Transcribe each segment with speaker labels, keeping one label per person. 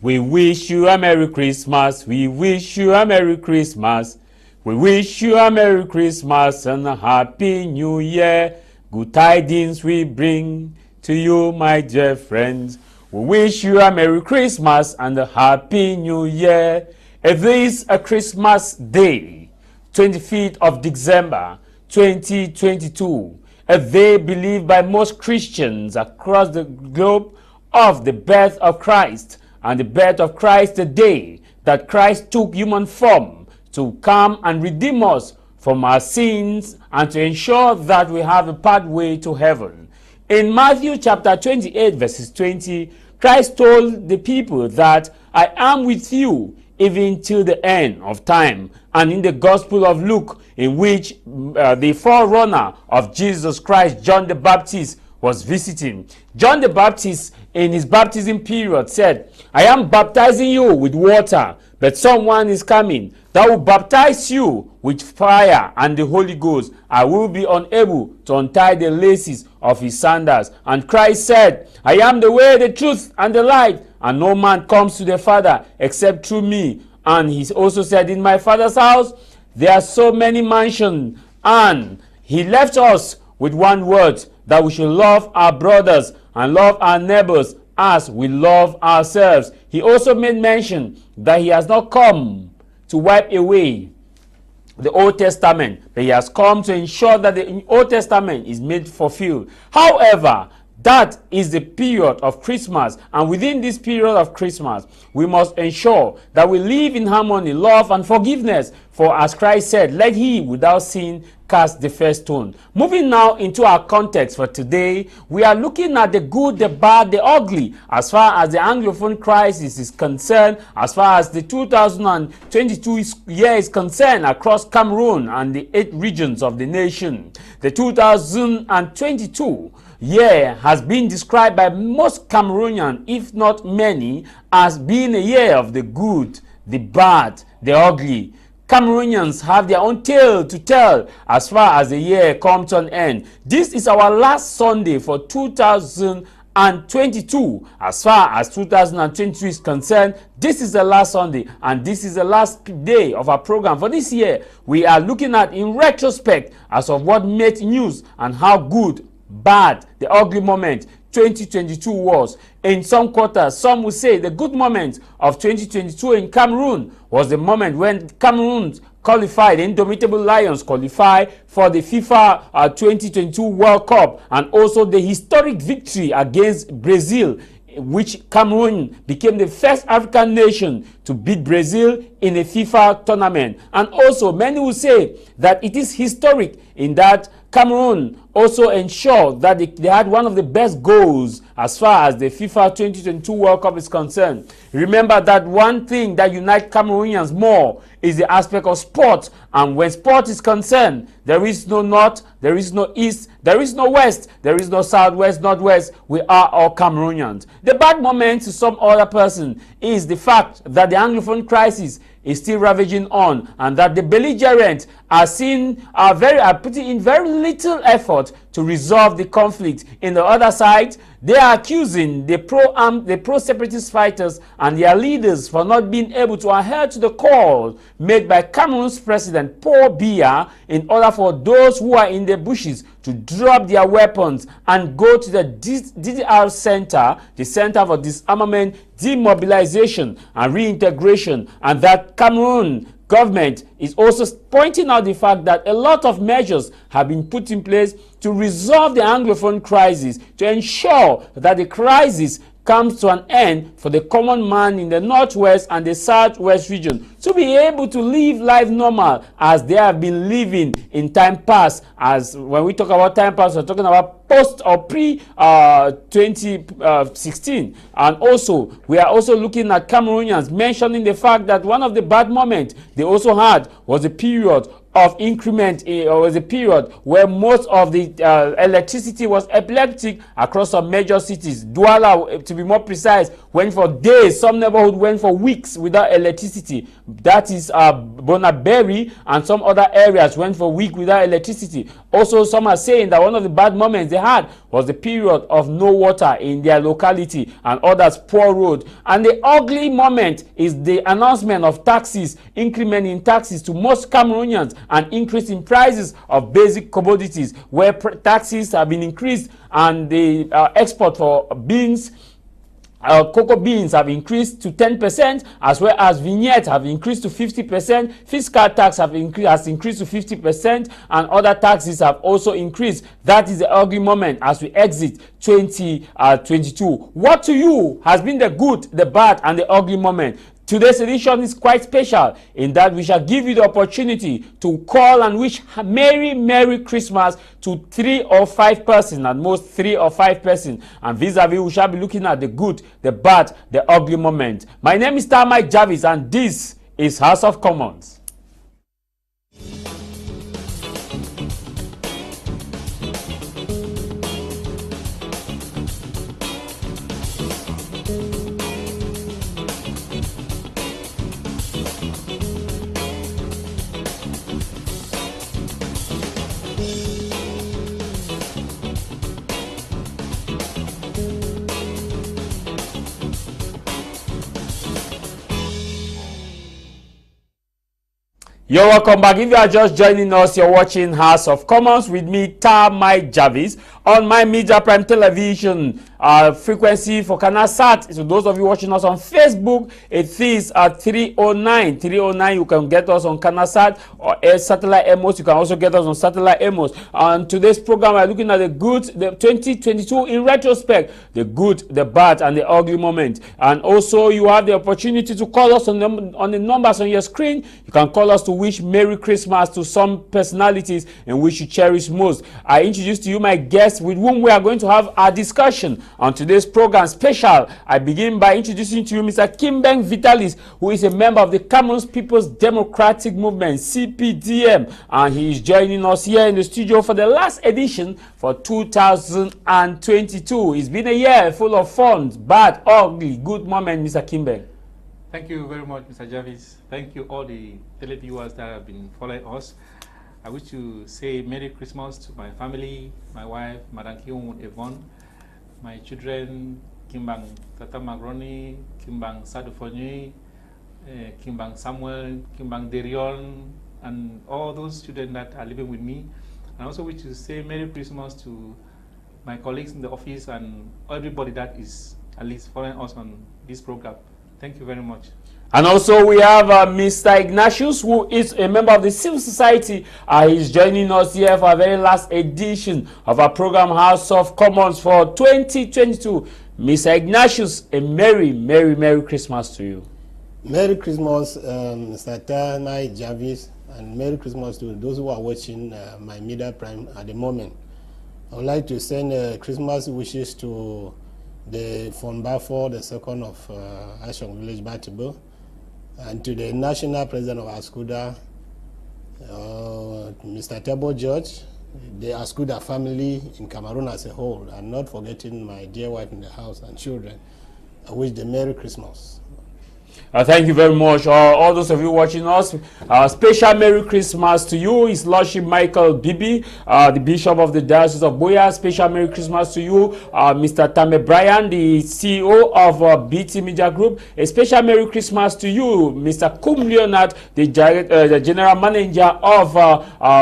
Speaker 1: We wish you a Merry Christmas. We wish you a Merry Christmas. We wish you a Merry Christmas and a Happy New Year. Good tidings we bring to you, my dear friends. We wish you a Merry Christmas and a Happy New Year. It is a Christmas day, 25th of December, 2022. A day believed by most Christians across the globe of the birth of Christ. And the birth of Christ, the day that Christ took human form to come and redeem us from our sins and to ensure that we have a pathway to heaven. In Matthew chapter 28 verses 20, Christ told the people that I am with you even till the end of time. And in the Gospel of Luke, in which the forerunner of Jesus Christ, John the Baptist, was visiting, John the Baptist in his baptism period said, I am baptizing you with water, but someone is coming that will baptize you with fire and the Holy Ghost. I will be unable to untie the laces of his sandals. And Christ said, I am the way, the truth, and the life, and no man comes to the Father except through me. And he also said, in my Father's house there are so many mansions. And he left us with one word, that we should love our brothers and love our neighbors as we love ourselves. He also made mention that he has not come to wipe away the Old Testament, but he has come to ensure that the Old Testament is made fulfilled. However, that is the period of Christmas, and within this period of Christmas, we must ensure that we live in harmony, love, and forgiveness. For as Christ said, let he without sin cast the first stone. Moving now into our context for today, we are looking at the good, the bad, the ugly, as far as the Anglophone crisis is concerned, as far as the 2022 year is concerned across Cameroon and the 8 regions of the nation. The 2022 year has been described by most Cameroonians, if not many, as being a year of the good, the bad, the ugly. Cameroonians have their own tale to tell as far as the year comes to an end. This is our last Sunday for 2022. As far as 2022 is concerned, this is the last Sunday and this is the last day of our program for this year. We are looking at in retrospect as of what made news and how good, bad, the ugly moment 2022 was. In some quarters, some will say the good moment of 2022 in Cameroon was the moment when Cameroon qualified, the Indomitable Lions qualified for the FIFA 2022 World Cup, and also the historic victory against Brazil, which Cameroon became the first African nation to beat Brazil in a FIFA tournament. And also many will say that it is historic in that Cameroon also ensured that they had one of the best goals as far as the FIFA 2022 World Cup is concerned. Remember that one thing that unites Cameroonians more is the aspect of sport. And when sport is concerned, there is no north, there is no east, there is no west, there is no southwest, northwest. We are all Cameroonians. The bad moment to some other person is the fact that the Anglophone crisis is still ravaging on, and that the belligerents are putting in very little effort to resolve the conflict. In the other side, they are accusing the pro-separatist fighters and their leaders for not being able to adhere to the call made by Cameroon's president Paul Biya in order for those who are in the bushes to drop their weapons and go to the DDR Center, the Center for Disarmament, Demobilization and Reintegration, and that Cameroon government is also pointing out the fact that a lot of measures have been put in place to resolve the Anglophone crisis, to ensure that the crisis comes to an end for the common man in the northwest and the southwest region to be able to live life normal as they have been living in time past. As when we talk about time past, we're talking about post or pre 2016. And also we are also looking at Cameroonians mentioning the fact that one of the bad moments they also had was a period of increment was a period where most of the electricity was epileptic across some major cities. Douala, to be more precise, went for days. Some neighborhood went for weeks without electricity. That is Bonaberi, and some other areas went for weeks without electricity. Also, some are saying that one of the bad moments they had was the period of no water in their locality, and others poor road. And the ugly moment is the announcement of taxes, increment in taxes to most Cameroonians, and increase in prices of basic commodities, where taxes have been increased, and the export for beans, cocoa beans have increased to 10%, as well as vignettes have increased to 50%, fiscal tax has increased to 50%, and other taxes have also increased. That is the ugly moment as we exit 2022. What to you has been the good, the bad, and the ugly moment? Today's edition is quite special in that we shall give you the opportunity to call and wish Merry Christmas to 3 or 5 persons, at most 3 or 5 persons. And vis-a-vis, we shall be looking at the good, the bad, the ugly moment. My name is Tah Mai Jarvis, and this is House of Commons. You're welcome back. If you are just joining us, you're watching House of Commons with me, Tah Mai Jarvis, on My Media Prime Television frequency for CanalSat. So those of you watching us on Facebook, it is at 309. 309, you can get us on CanalSat or satellite Amos. You can also get us on satellite Amos. On today's program, we're looking at the good, the 2022 in retrospect, the good, the bad, and the ugly moment. And also, you have the opportunity to call us on the numbers on your screen. You can call us to wish Merry Christmas to some personalities in which you cherish most. I introduce to you my guest with whom we are going to have our discussion on today's program special. I begin by introducing to you Mr. Kimbeng Vitalis, who is a member of the Cameroon People's Democratic Movement, CPDM, and he is joining us here in the studio for the last edition for 2022. It's been a year full of fun, bad, ugly, good moment, Mr. Kimbeng.
Speaker 2: Thank you very much, Mr. Jarvis. Thank you all the televiewers that have been following us. I wish to say Merry Christmas to my family, my wife, Madam Kiun Yvonne, my children, Kimbang Tata Magroni, Kimbang Sadufonyi, Kimbang Samuel, Kimbang Derion, and all those children that are living with me. I also wish to say Merry Christmas to my colleagues in the office and everybody that is at least following us on this program. Thank you very much.
Speaker 1: And also we have Mr. Ignatius, who is a member of the civil society. He's joining us here for our very last edition of our program House of Commons for 2022. Mr. Ignatius, a Merry Christmas to you.
Speaker 3: Merry Christmas, Mr. Tah Mai Jarvis, and Merry Christmas to those who are watching My Media Prime at the moment. I would like to send Christmas wishes to the Fonbafo, the second of Ashong Village, Batibo, and to the national president of Askuda, Mr. Tebo George, the Askuda family in Cameroon as a whole, and not forgetting my dear wife in the house and children. I wish them Merry Christmas.
Speaker 1: Thank you very much, all those of you watching us. Special Merry Christmas to you, His Lordship Michael Bibi, the Bishop of the Diocese of Boya. Special Merry Christmas to you, Mr. Tame Brian, the CEO of BT Media Group. A special Merry Christmas to you, Mr. Kum Leonard, the General Manager of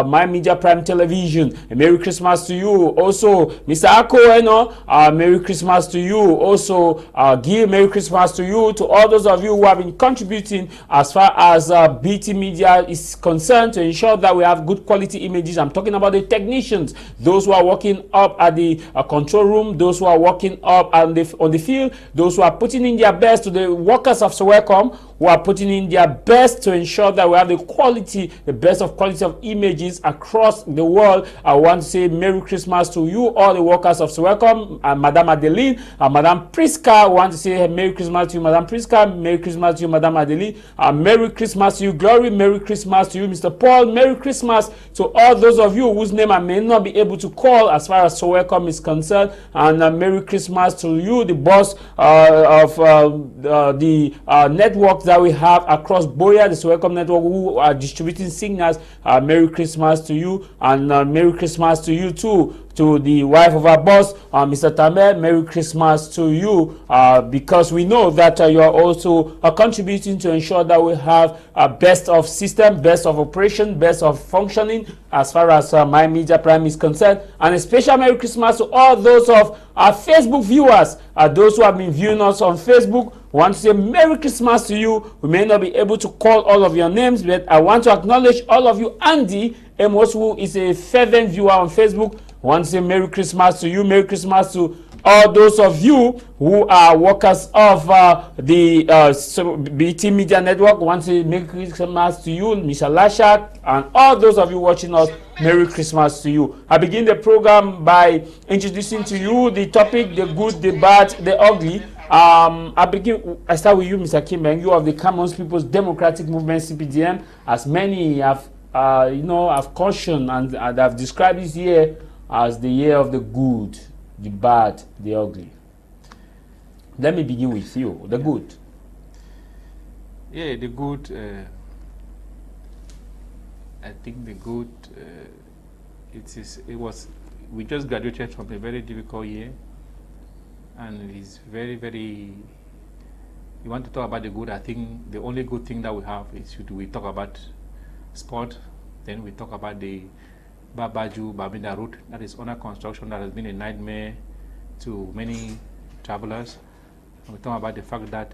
Speaker 1: My Media Prime Television. A Merry Christmas to you. Also, Mr. Ako Eno, Merry Christmas to you. Also, Guy, Merry Christmas to you. To all those of you who have been contributing as far as BT Media is concerned to ensure that we have good quality images. I'm talking about the technicians, those who are working up at the control room, those who are working up on the field, those who are putting in their best, to the workers of Sowecom who are putting in their best to ensure that we have the best of quality of images across the world. I want to say Merry Christmas to you, all the workers of Welcome, Madam Adeline, Madam Priska. I want to say Merry Christmas to you, Madam Priska. Merry Christmas to you, Madam Adeline. Merry Christmas to you, Glory. Merry Christmas to you, Mr. Paul. Merry Christmas to all those of you whose name I may not be able to call as far as Welcome is concerned. And Merry Christmas to you, the boss of the network that we have across Boya, the Welcome network, who are distributing signals. Merry Christmas to you, and Merry Christmas to you too. To the wife of our boss, Mr. Tah Mai, Merry Christmas to you, because we know that you are also contributing to ensure that we have best of system, best of operation, best of functioning as far as My Media Prime is concerned. And a special Merry Christmas to all those of our Facebook viewers, those who have been viewing us on Facebook. I want to say Merry Christmas to you. We may not be able to call all of your names, but I want to acknowledge all of you. Andy Amos, who is a fervent viewer on Facebook, I want to say Merry Christmas to you. Merry Christmas to all those of you who are workers of the BT Media Network. I want to say Merry Christmas to you, Mr. Lashak, and all those of you watching us. Merry Christmas to you. I begin the program by introducing to you the topic: the good, the bad, the ugly. I start with you, Mr. Kimben, you of the Commons People's Democratic Movement, CPDM. As many have have cautioned and have described this year as the year of the good, the bad, the ugly. Let me begin with you. The good.
Speaker 2: Yeah, the good. I think the good. We just graduated from a very difficult year, and it's very, very. You want to talk about the good? I think the only good thing that we have is we talk about sport. Then we talk about the Babaju-Bamenda route that is under construction, that has been a nightmare to many travelers. And we talk about the fact that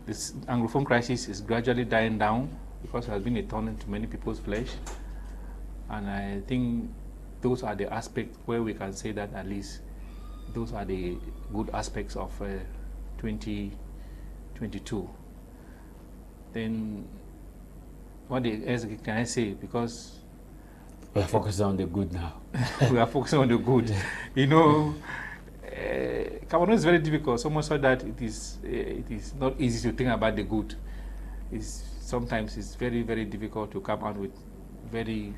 Speaker 2: this Anglophone crisis is gradually dying down because it has been a thorn into many people's flesh. And I think those are the aspects where we can say that at least those are the good aspects of 2022. Then what else can I say? Because
Speaker 1: we are focusing on the good now.
Speaker 2: We are focusing on the good. You know, Cameroon is very difficult, so much so that it is not easy to think about the good. Sometimes it's very, very difficult to come out with very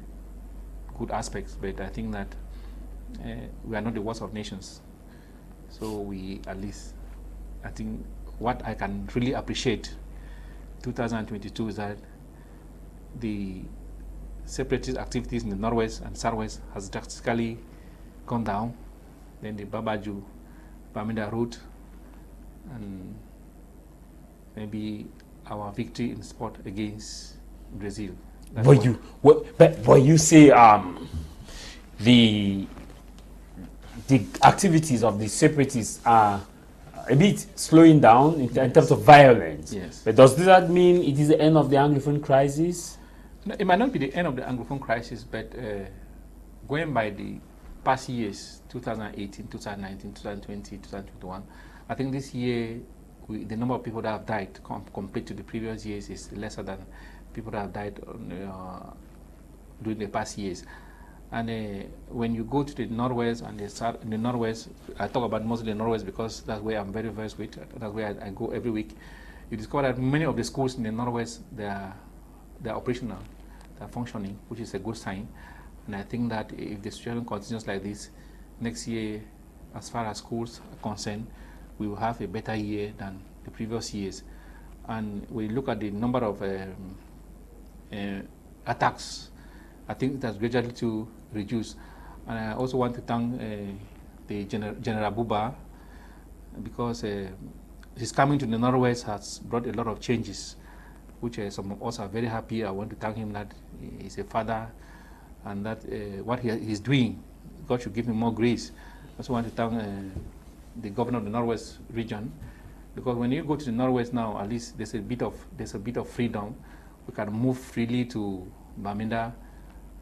Speaker 2: good aspects, but I think that we are not the worst of nations. So we, at least, I think what I can really appreciate 2022 is that the separatist activities in the northwest and southwest has drastically gone down. Then the Babaju-Bamenda route, and maybe our victory in sport against Brazil.
Speaker 1: But you say the activities of the separatists are a bit slowing down in terms of violence.
Speaker 2: Yes.
Speaker 1: But does that mean it is the end of the Anglophone crisis?
Speaker 2: No, it might not be the end of the Anglophone crisis, but going by the past years, 2018, 2019, 2020, 2021, I think this year the number of people that have died compared to the previous years is lesser than people that have died during the past years. And when you go to the northwest and the northwest, I talk about mostly the northwest because that's where I'm very versed with. That's where I go every week. You discover that many of the schools in the northwest, they are operational, they are functioning, which is a good sign. And I think that if the situation continues like this, next year, as far as schools are concerned, we will have a better year than the previous years. And we look at the number of attacks, I think it has gradually to reduce. And I also want to thank the General Buba, because his coming to the Northwest has brought a lot of changes, which some of us are very happy. I want to thank him that he's a father, and that what he's doing, God should give him more grace. I also want to thank the governor of the Northwest region, because when you go to the Northwest now, at least there's a bit of freedom. We can move freely to Bamenda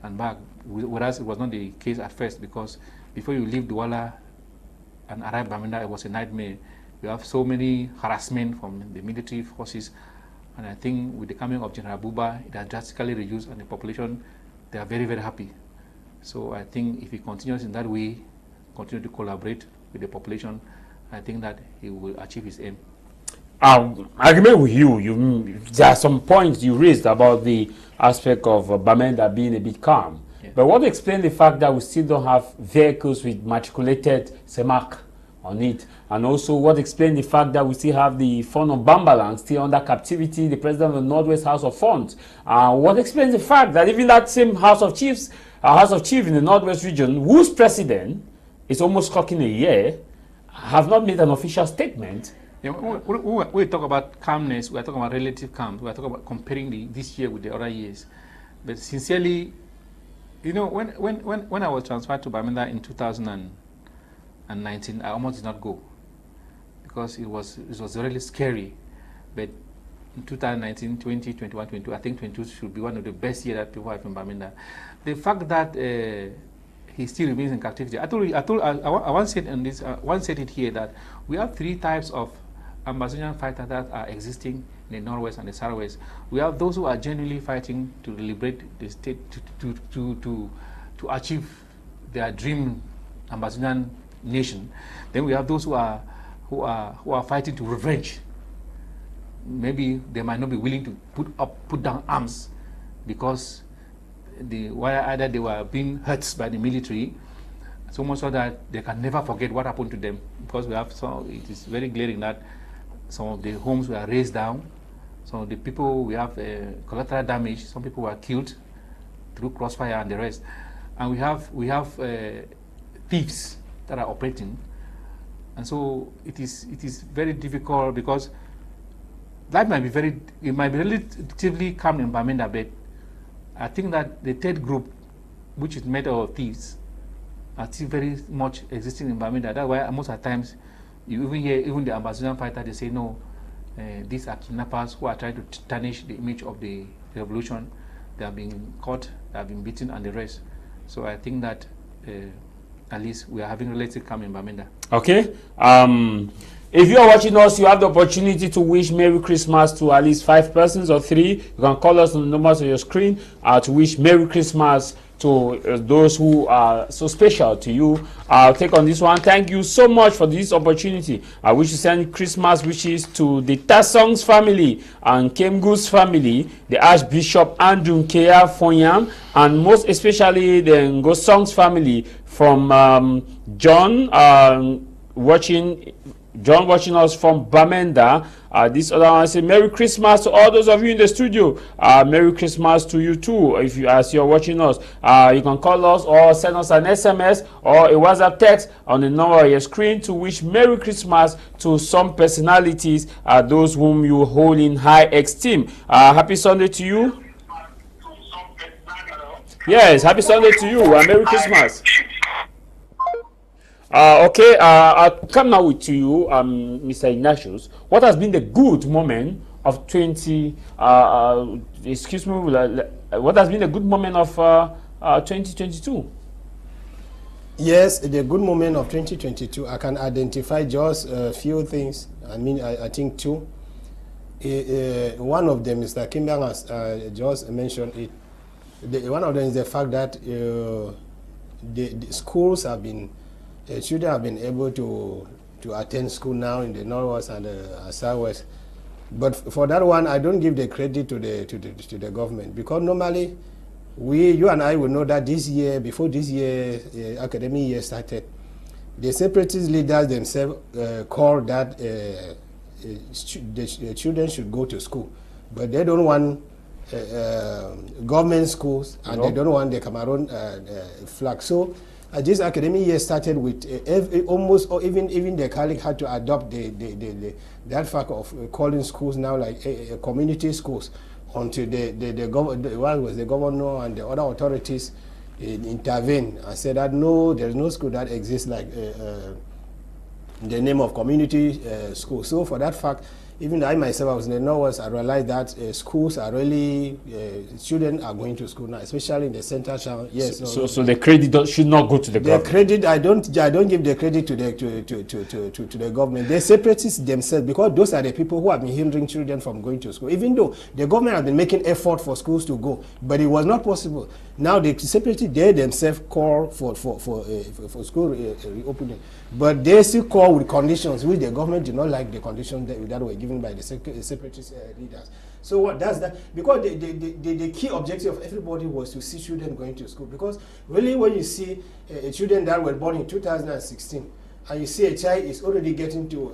Speaker 2: and back, whereas it was not the case at first, because before you leave Douala, and arrived Bamenda, it was a nightmare. We have so many harassment from the military forces, and I think with the coming of General Buba, it has drastically reduced, and the population, they are very, very happy. So I think if he continues in that way, continue to collaborate with the population, I think that he will achieve his aim.
Speaker 1: I agree with you. There are some points you raised about the aspect of Bamenda being a bit calm. Yeah. But what explains the fact that we still don't have vehicles with matriculated CEMAC on it? And also, what explains the fact that we still have the fund of Bambaland still under captivity, the president of the Northwest House of Funds? What explains the fact that even that same House of Chiefs in the Northwest region, whose president is almost clocking a year, have not made an official statement?
Speaker 2: Yeah, we talk about calmness, we are talking about relative calm, we are talking about comparing this year with the other years. But sincerely, you know, when I was transferred to Bamenda in 2019, I almost did not go because it was really scary. But in 2019, 20, 21, 22, I think 22 should be one of the best years that people have in Bamenda. The fact that he still remains in captivity. I once said in this, once said it here that we have 3 types of Ambazonian fighters that are existing in the Northwest and the Southwest. We have those who are genuinely fighting to liberate the state, to achieve their dream Ambazonian nation. Then we have those who are fighting to revenge. Maybe they might not be willing to put down arms because either they were being hurt by the military, so much so that they can never forget what happened to them. Because we have it is very glaring that some of the homes were razed down. Some of the people, we have collateral damage. Some people were killed through crossfire and the rest. And we have thieves that are operating. And so it is very difficult because life might be relatively calm in Bamenda, but I think that the third group, which is made of thieves, are still very much existing in Bamenda. That's why most of the times you even hear even the Ambazonian fighter, they say no, these are kidnappers who are trying to tarnish the image of the revolution. They have been caught, they have been beaten, and the rest. So I think that at least we are having relative calm in Bamenda. Okay.
Speaker 1: If you are watching us, you have the opportunity to wish Merry Christmas to at least 5 persons or 3. You can call us on the numbers on your screen to wish Merry Christmas to those who are so special to you. I'll take on this one. Thank you so much for this opportunity. I wish to send Christmas wishes to the Tassong's family and Kemgu's family, the Archbishop Andrew Nkea Fonyam, and most especially the Ngosong's family from John watching us from Bamenda. This other one say Merry Christmas to all those of you in the studio. Merry Christmas to you too. As you're watching us, you can call us or send us an SMS or a WhatsApp text on the number on your screen to wish Merry Christmas to some personalities, those whom you hold in high esteem. Happy Sunday to you. Yes, happy Sunday to you. Merry Christmas. Okay, I'll come now to you, Mr. Ignatius. What has been the good moment of 2022?
Speaker 3: Yes, the good moment of 2022, I can identify just a few things. I think 2. One of them, Mr. Kimberg has just mentioned it. One of them is the fact that the schools have been children have been able to attend school now in the Northwest and the Southwest. But for that one, I don't give the credit to the government, because normally you and I will know that this year, before this year academic year started, the separatist leaders themselves called that the children should go to school, but they don't want government schools, and they don't want the Cameroon flag. So this academic year started with almost, or even the Catholic had to adopt that fact of calling schools now like community schools, until the governor and the other authorities intervened and said that no, there's no school that exists like the name of community school. So for that fact, even I myself, I was in the Northwest, I realized that schools are really, students are going to school now, especially in the central town. Yes.
Speaker 1: So the credit should not go to the government.
Speaker 3: The credit, I don't give the credit to the government. The separatists themselves, because those are the people who have been hindering children from going to school. Even though the government has been making effort for schools to go, but it was not possible. Now the separatists, they themselves call for school reopening, but they still call with conditions which the government did not like, the conditions that were given by the separatist leaders. So what does that? Because the key objective of everybody was to see children going to school. Because really, when you see children that were born in 2016, and you see a child is already getting to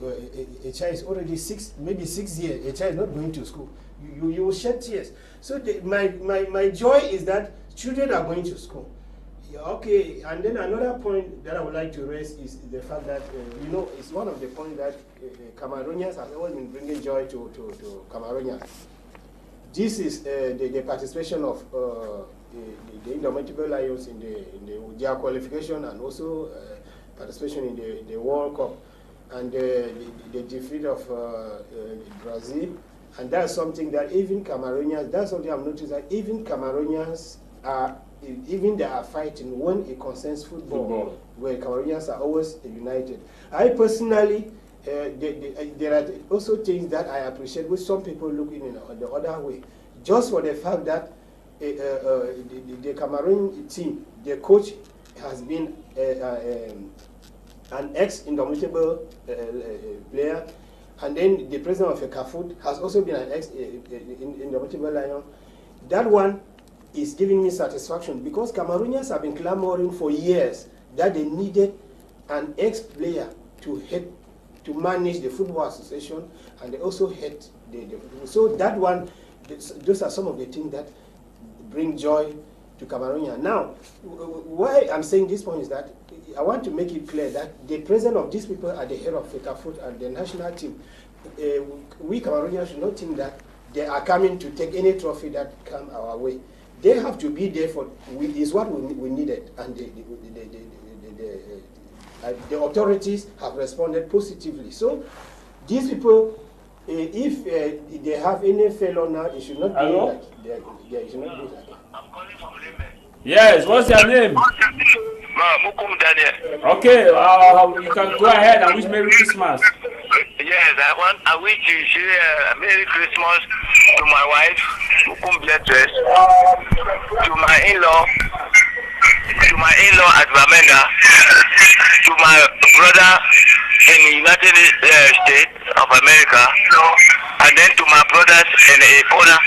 Speaker 3: a child is already maybe 6 years, a child is not going to school, you will shed tears. So my joy is that children are going to school. Okay, and then another point that I would like to raise is the fact that, it's one of the points that Cameroonians have always been bringing joy to Cameroonians. This is the participation of the Indomitable Lions in their qualification, and also participation in the World Cup, and the defeat of Brazil. And that's something that even Cameroonians, that's something I've noticed, that even Cameroonians they are fighting when it concerns football, where Cameroonians are always united. I personally, there are also things that I appreciate, which some people look in the other way, just for the fact that the Cameroon team, the coach has been an ex-Indomitable player, and then the president of CAFOOT has also been an ex-Indomitable Lion. That one is giving me satisfaction, because Cameroonians have been clamoring for years that they needed an ex-player to manage the Football Association, and they also head the football. So that one, those are some of the things that bring joy to Cameroonians. Now, why I'm saying this point is that I want to make it clear that the presence of these people at the head of CAFOOT and the national team, we Cameroonians should not think that they are coming to take any trophy that come our way. They have to be there is what we needed, and the authorities have responded positively. So these people, if they have any failure now, it should not be like it should not be like.
Speaker 4: I'm calling from Limbe.
Speaker 1: Yes, what's your name?
Speaker 4: Mukum Daniel.
Speaker 1: Okay, you can go ahead and wish Merry Christmas.
Speaker 4: Yes, I wish you a Merry Christmas to my wife, Mukum Blessed, to my in-law at Bamenda, to my brother in the United States of America, and then to my brothers in Ebola.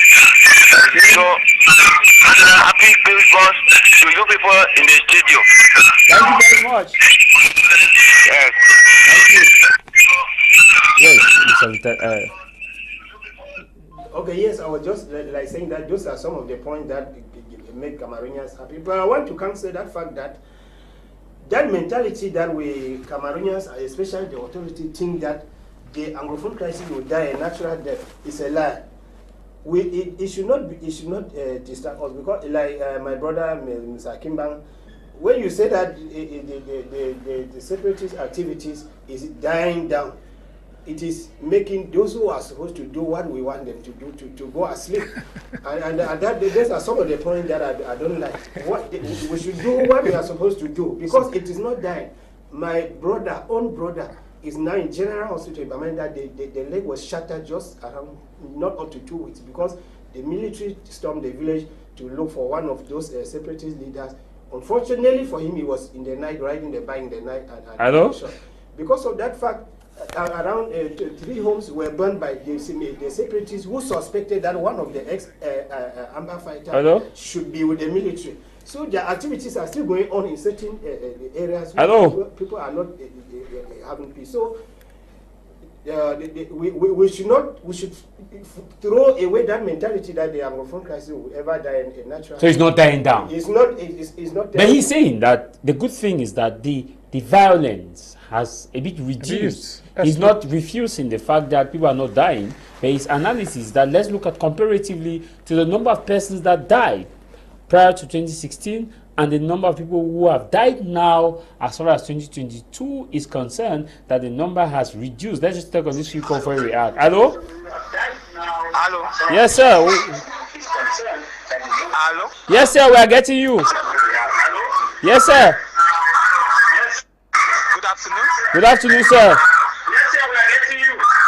Speaker 4: So, happy Christmas to you people in the studio.
Speaker 1: Thank you very much.
Speaker 4: Yes.
Speaker 1: Thank you. Yes,
Speaker 3: Okay, yes, I was just like saying that those are some of the points that make Cameroonians happy. But I want to cancel that fact that mentality that we Cameroonians, especially the authority, think that the Anglophone crisis will die a natural death is a lie. It should not disturb us, because like my brother Mr. Akeba, when you say that the separatist activities is dying down, it is making those who are supposed to do what we want them to do to go asleep. and that those are some of the points that I don't like. We should do what we are supposed to do, because it is not dying. My own brother is now in General Hospital in Bamenda. The leg was shattered just around not up to 2 weeks, because the military stormed the village to look for one of those separatist leaders. Unfortunately for him, he was in the night, riding the bike in the night. And shot. Because of that fact, around 3 homes were burned by the separatists, who suspected that one of the ex-Amba fighters should be with the military. So their activities are still going on in certain areas where people are not having peace. So we should throw away that mentality that the Anglophone crisis will ever die in natural.
Speaker 1: So it's not dying down.
Speaker 3: It's not dying.
Speaker 1: But he's saying that the good thing is that the violence has a bit reduced. He's not refusing the fact that people are not dying, but his analysis that let's look at comparatively to the number of persons that died prior to 2016 and the number of people who have died now, as far as 2022 is concerned, that the number has reduced. Let's just take on this few call before we react. Hello?
Speaker 4: Hello.
Speaker 1: Yes, sir.
Speaker 4: Hello.
Speaker 1: Yes, sir. We are getting you. Yes, sir.
Speaker 4: Good afternoon.
Speaker 1: Good afternoon, sir.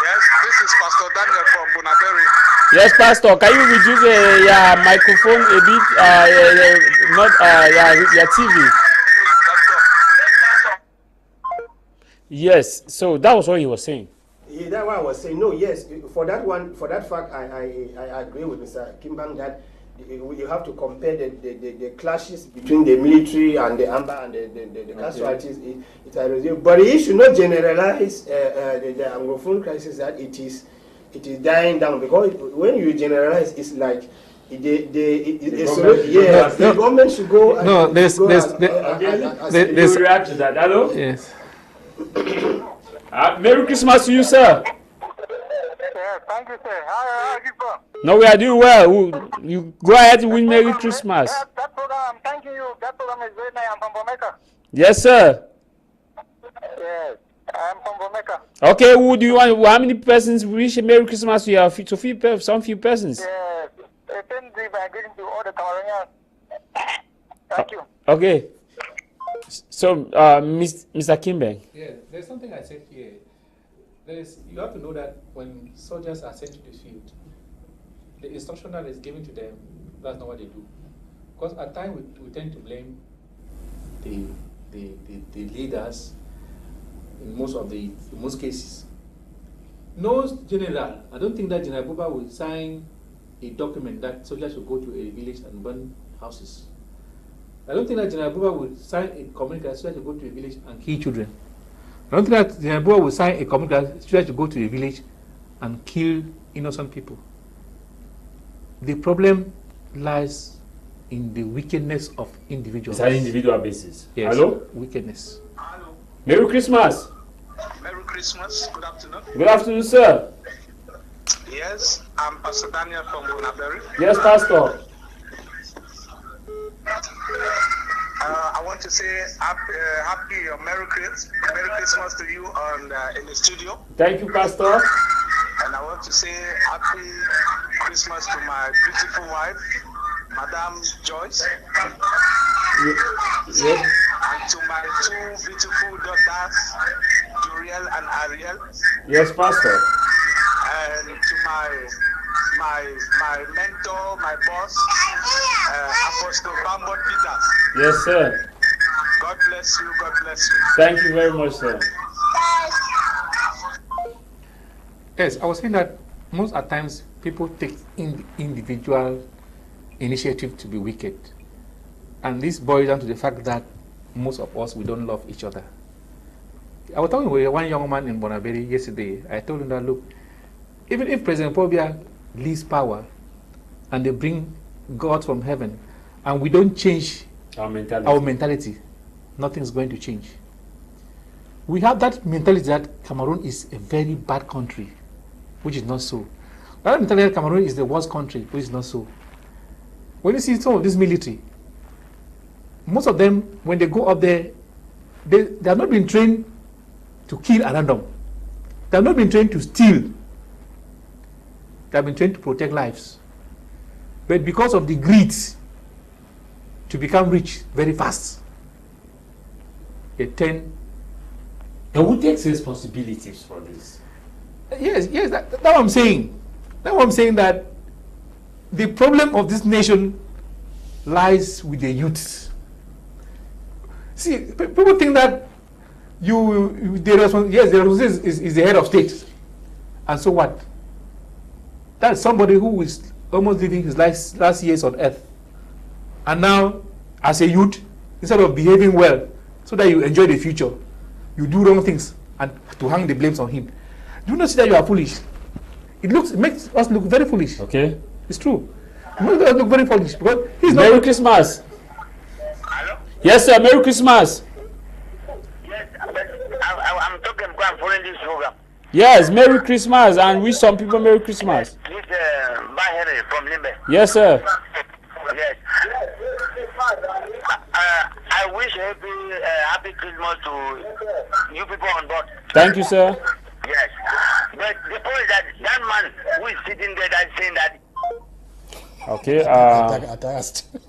Speaker 4: Yes, this is Pastor Daniel from Bonaberry.
Speaker 1: Yes, Pastor. Can you reduce your microphone a bit? Not your TV. Yes. So that was what he was saying.
Speaker 3: Yeah, that's what I was saying. No, yes, for that fact, I agree with Mr. Kimbang that you have to compare the clashes between the military and the Amber and the casualties. But you should not generalize the Anglophone crisis that it is dying down, because when you generalize, it's like the government should go.
Speaker 2: No, there's
Speaker 1: react to that. Hello.
Speaker 2: Yes.
Speaker 1: Merry Christmas to you, sir.
Speaker 4: Yes, thank you, sir. How are you, sir?
Speaker 1: No, we are doing well. You go ahead and win Merry Christmas.
Speaker 4: That program, I'm thanking you. That program is very nice. I'm from Jamaica.
Speaker 1: Yes, sir.
Speaker 4: Yes, I'm from Jamaica.
Speaker 1: Okay, who do you want? How many persons wish a Merry Christmas to you? Some few persons.
Speaker 4: Yes, send the greeting to all the Cameroonians. Thank you.
Speaker 1: Okay. So, Mr. Kimbang.
Speaker 2: Yeah, there's something I said here. You have to know that when soldiers are sent to the field, the instruction that is given to them, that's not what they do. Because at times we tend to blame the leaders in most cases. No general, I don't think that General Buba will sign a document that soldiers should go to a village and burn houses. I don't think that General Buba will sign a communique that soldiers should go to a village and kill children. I don't think that General Buba will sign a communique that soldiers should go to a village and kill innocent people. The problem lies in the wickedness of individuals.
Speaker 1: It's an individual basis.
Speaker 2: Yes.
Speaker 1: Hello?
Speaker 2: Wickedness.
Speaker 4: Hello.
Speaker 1: Merry Christmas.
Speaker 4: Merry Christmas. Good afternoon.
Speaker 1: Good afternoon, sir.
Speaker 4: Yes, I'm Pastor Daniel from Bonaberry.
Speaker 1: Yes, Pastor.
Speaker 4: I want to say happy Merry Christmas to you in the studio.
Speaker 1: Thank you, Pastor.
Speaker 4: And I want to say happy Christmas to my beautiful wife, Madame Joyce.
Speaker 1: Yes.
Speaker 4: And to my two beautiful daughters, Juriel and Ariel.
Speaker 1: Yes, Pastor.
Speaker 4: And to my mentor, my boss, Apostle Bambot Peters.
Speaker 1: Yes, sir.
Speaker 4: God bless you. God bless you.
Speaker 1: Thank you very much, sir.
Speaker 2: Yes, I was saying that most at times people take individual initiative to be wicked. And this boils down to the fact that most of us, we don't love each other. I was talking with one young man in Bonaberry yesterday. I told him that, look, even if President Pobia leaves power and they bring God from heaven and we don't change our mentality, nothing's going to change. We have that mentality that Cameroon is a very bad country, which is not so. That mentality that Cameroon is the worst country, which is not so. When you see some of this military, most of them, when they go up there, they have not been trained to kill at random. They have not been trained to steal. They have been trained to protect lives. But because of the greed to become rich very fast, they tend.
Speaker 1: And who takes responsibilities for this?
Speaker 2: Yes, that's what I'm saying. That's what I'm saying, that the problem of this nation lies with the youth. See, people think that the responsibility is the head of state. And so what? That's somebody who is almost living his last years on earth. And now, as a youth, instead of behaving well so that you enjoy the future, you do wrong things and to hang the blames on him. Do you not see that you are foolish? It makes us look very foolish.
Speaker 1: Okay.
Speaker 2: It's true. It makes us look very foolish because he's not.
Speaker 1: Merry Christmas.
Speaker 4: Hello?
Speaker 1: Yes, sir. Merry Christmas.
Speaker 4: Yes, I'm talking, I'm following this program.
Speaker 1: Yes, Merry Christmas, and wish some people Merry Christmas.
Speaker 4: This Henry from Limbe.
Speaker 1: Yes, sir.
Speaker 4: Yes. I wish happy Christmas to you people on board.
Speaker 1: Thank you, sir.
Speaker 4: Yes. But the point is that man who is sitting there that's saying that.
Speaker 1: Okay.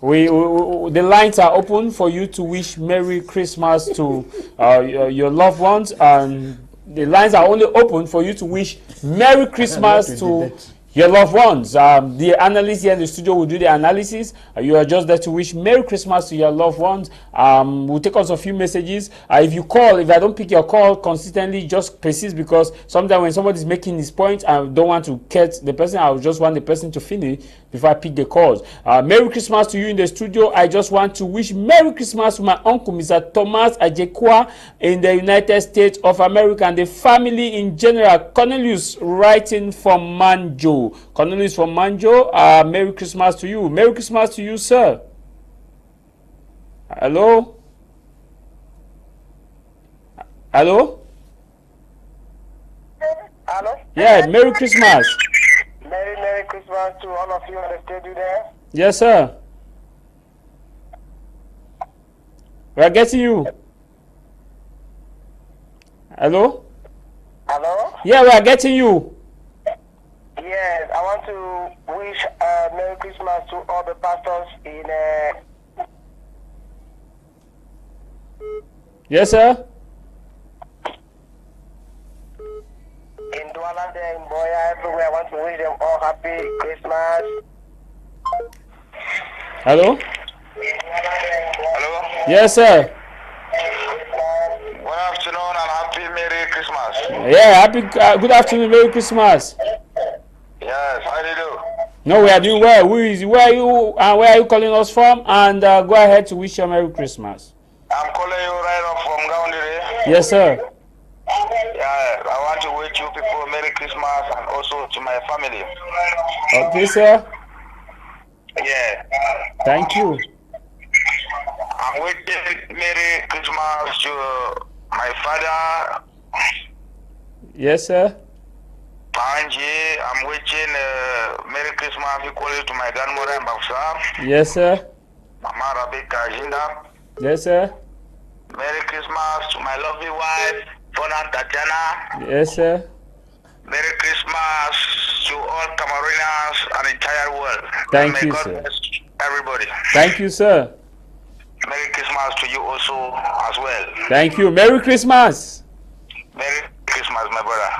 Speaker 3: We
Speaker 1: The lines are open for you to wish Merry Christmas to your loved ones, and the lines are only open for you to wish Merry Christmas to your loved ones. The analyst here in the studio will do the analysis. You are just there to wish Merry Christmas to your loved ones. We'll take us a few messages. If you call, if I don't pick your call consistently, just persist, because sometimes when somebody's making his point, I don't want to catch the person. I just want the person to finish before I pick the calls. Merry Christmas to you in the studio. I just want to wish Merry Christmas to my uncle, Mr. Thomas Ajekwa, in the United States of America, and the family in general. Cornelius writing from Manjo. Cornelius from Manjo, Merry Christmas to you. Merry Christmas to you, sir. Hello? Hello?
Speaker 4: Hello?
Speaker 1: Yeah, Merry Christmas.
Speaker 4: Merry Christmas to all of you on the studio there.
Speaker 1: Yes, sir. We are getting you. Hello?
Speaker 4: Hello?
Speaker 1: Yeah, we are getting you.
Speaker 4: Yes, I want to wish Merry Christmas to all the pastors in
Speaker 1: Yes, sir.
Speaker 4: in Douala there, in Boya, everywhere. I want to wish them all happy Christmas.
Speaker 1: Hello?
Speaker 4: Hello?
Speaker 1: Yes, sir.
Speaker 4: Good afternoon and happy Merry Christmas.
Speaker 1: Yeah, happy good afternoon, Merry Christmas.
Speaker 4: Yes, how do you do?
Speaker 1: No, we are doing well. Where are you calling us from? And go ahead to wish you a Merry Christmas.
Speaker 4: I'm calling you right off from Gaundere.
Speaker 1: Yes, sir.
Speaker 4: Yeah, I want to wish you people Merry Christmas and also to my family.
Speaker 1: Okay, sir.
Speaker 4: Yeah.
Speaker 1: Thank you.
Speaker 4: I'm wishing Merry Christmas to my father,
Speaker 1: Yes, sir.
Speaker 4: Panji. I'm wishing Merry Christmas equally to my grandmother and Bafsa,
Speaker 1: Yes, sir.
Speaker 4: Mama Rebecca Jinda.
Speaker 1: Yes, sir.
Speaker 4: Merry Christmas to my lovely wife, Fona Tatiana.
Speaker 1: Yes, sir.
Speaker 4: Merry Christmas to all Cameroonians and the entire world.
Speaker 1: Thank
Speaker 4: May
Speaker 1: you,
Speaker 4: God
Speaker 1: sir.
Speaker 4: bless everybody.
Speaker 1: Thank you, sir.
Speaker 4: Merry Christmas to you also as well.
Speaker 1: Thank you. Merry Christmas.
Speaker 4: Merry Christmas, my brother.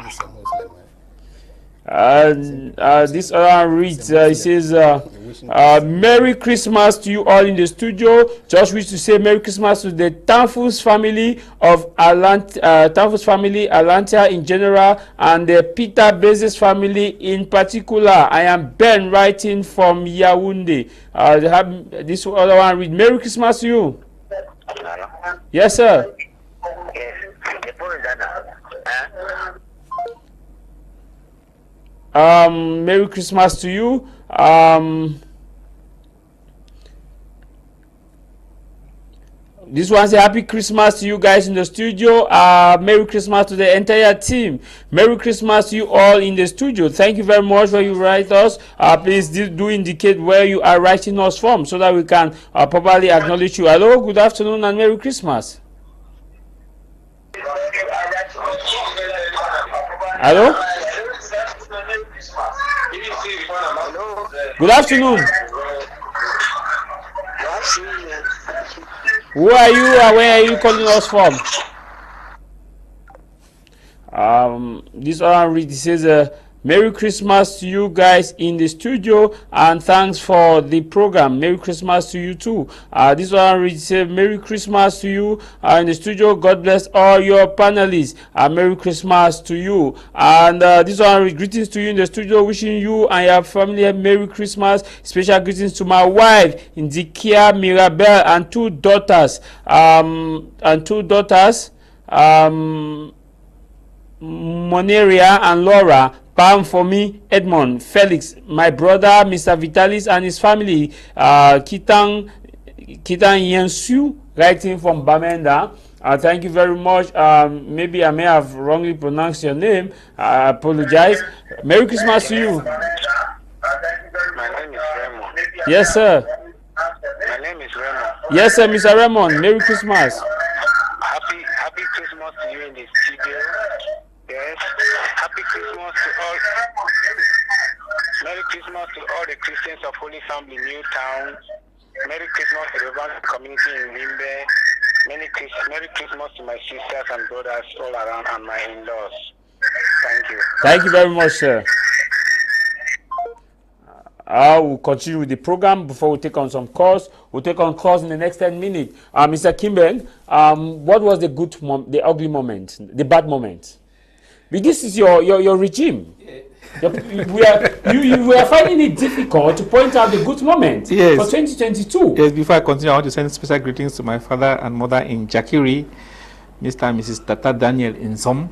Speaker 1: This other reads, it says, Merry Christmas to you all in the studio. Just wish to say Merry Christmas to the Thamfus family of Thamfus family, Atlanta in general, and the Peter Bezos family in particular. I am Ben writing from Yaoundé. This other one read, Merry Christmas to you. Yes, sir. Merry Christmas to you. This one say Happy Christmas to you guys in the studio. Merry Christmas to the entire team. Merry Christmas to you all in the studio. Thank you very much for you write us. Please do indicate where you are writing us from so that we can properly acknowledge you. Hello, good afternoon and Merry Christmas. Hello? Good afternoon. Who are you and where are you calling us from? This one reads, says, Merry Christmas to you guys in the studio and thanks for the program. Merry Christmas to you too. This one reads, says, Merry Christmas to you in the studio. God bless all your panelists. Merry Christmas to you. And this one reads, greetings to you in the studio. Wishing you and your family a Merry Christmas. Special greetings to my wife, Indikia Mirabel, and two daughters. Moneria and Laura. Pam for me, Edmond, Felix, my brother, Mr. Vitalis and his family, Kitan Yensu, writing from Bamenda. Thank you very much. Maybe I may have wrongly pronounced your name. I apologize. Merry Christmas to you.
Speaker 4: My name is Remo.
Speaker 1: Yes, sir.
Speaker 4: My name is Remo.
Speaker 1: Yes, sir, Mr. Raymond. Merry Christmas.
Speaker 4: Happy Christmas to you in the studio. Yes. Happy Christmas to all. Merry Christmas to all the Christians of Holy Family Newtown. Merry Christmas to the Reverend community in Limbe. Merry Christmas to my sisters and brothers all around and my in-laws. Thank you.
Speaker 1: Thank you very much, sir. I will continue with the program before we take on some calls. We'll take on calls in the next 10 minutes. Mr. Kimben, what was the the ugly moment, the bad moment? This is your regime. We are finding it difficult to point out the good moment for 2022.
Speaker 2: Yes, before I continue, I want to send special greetings to my father and mother in Jakiri, Mr. and Mrs. Tata Daniel in Som,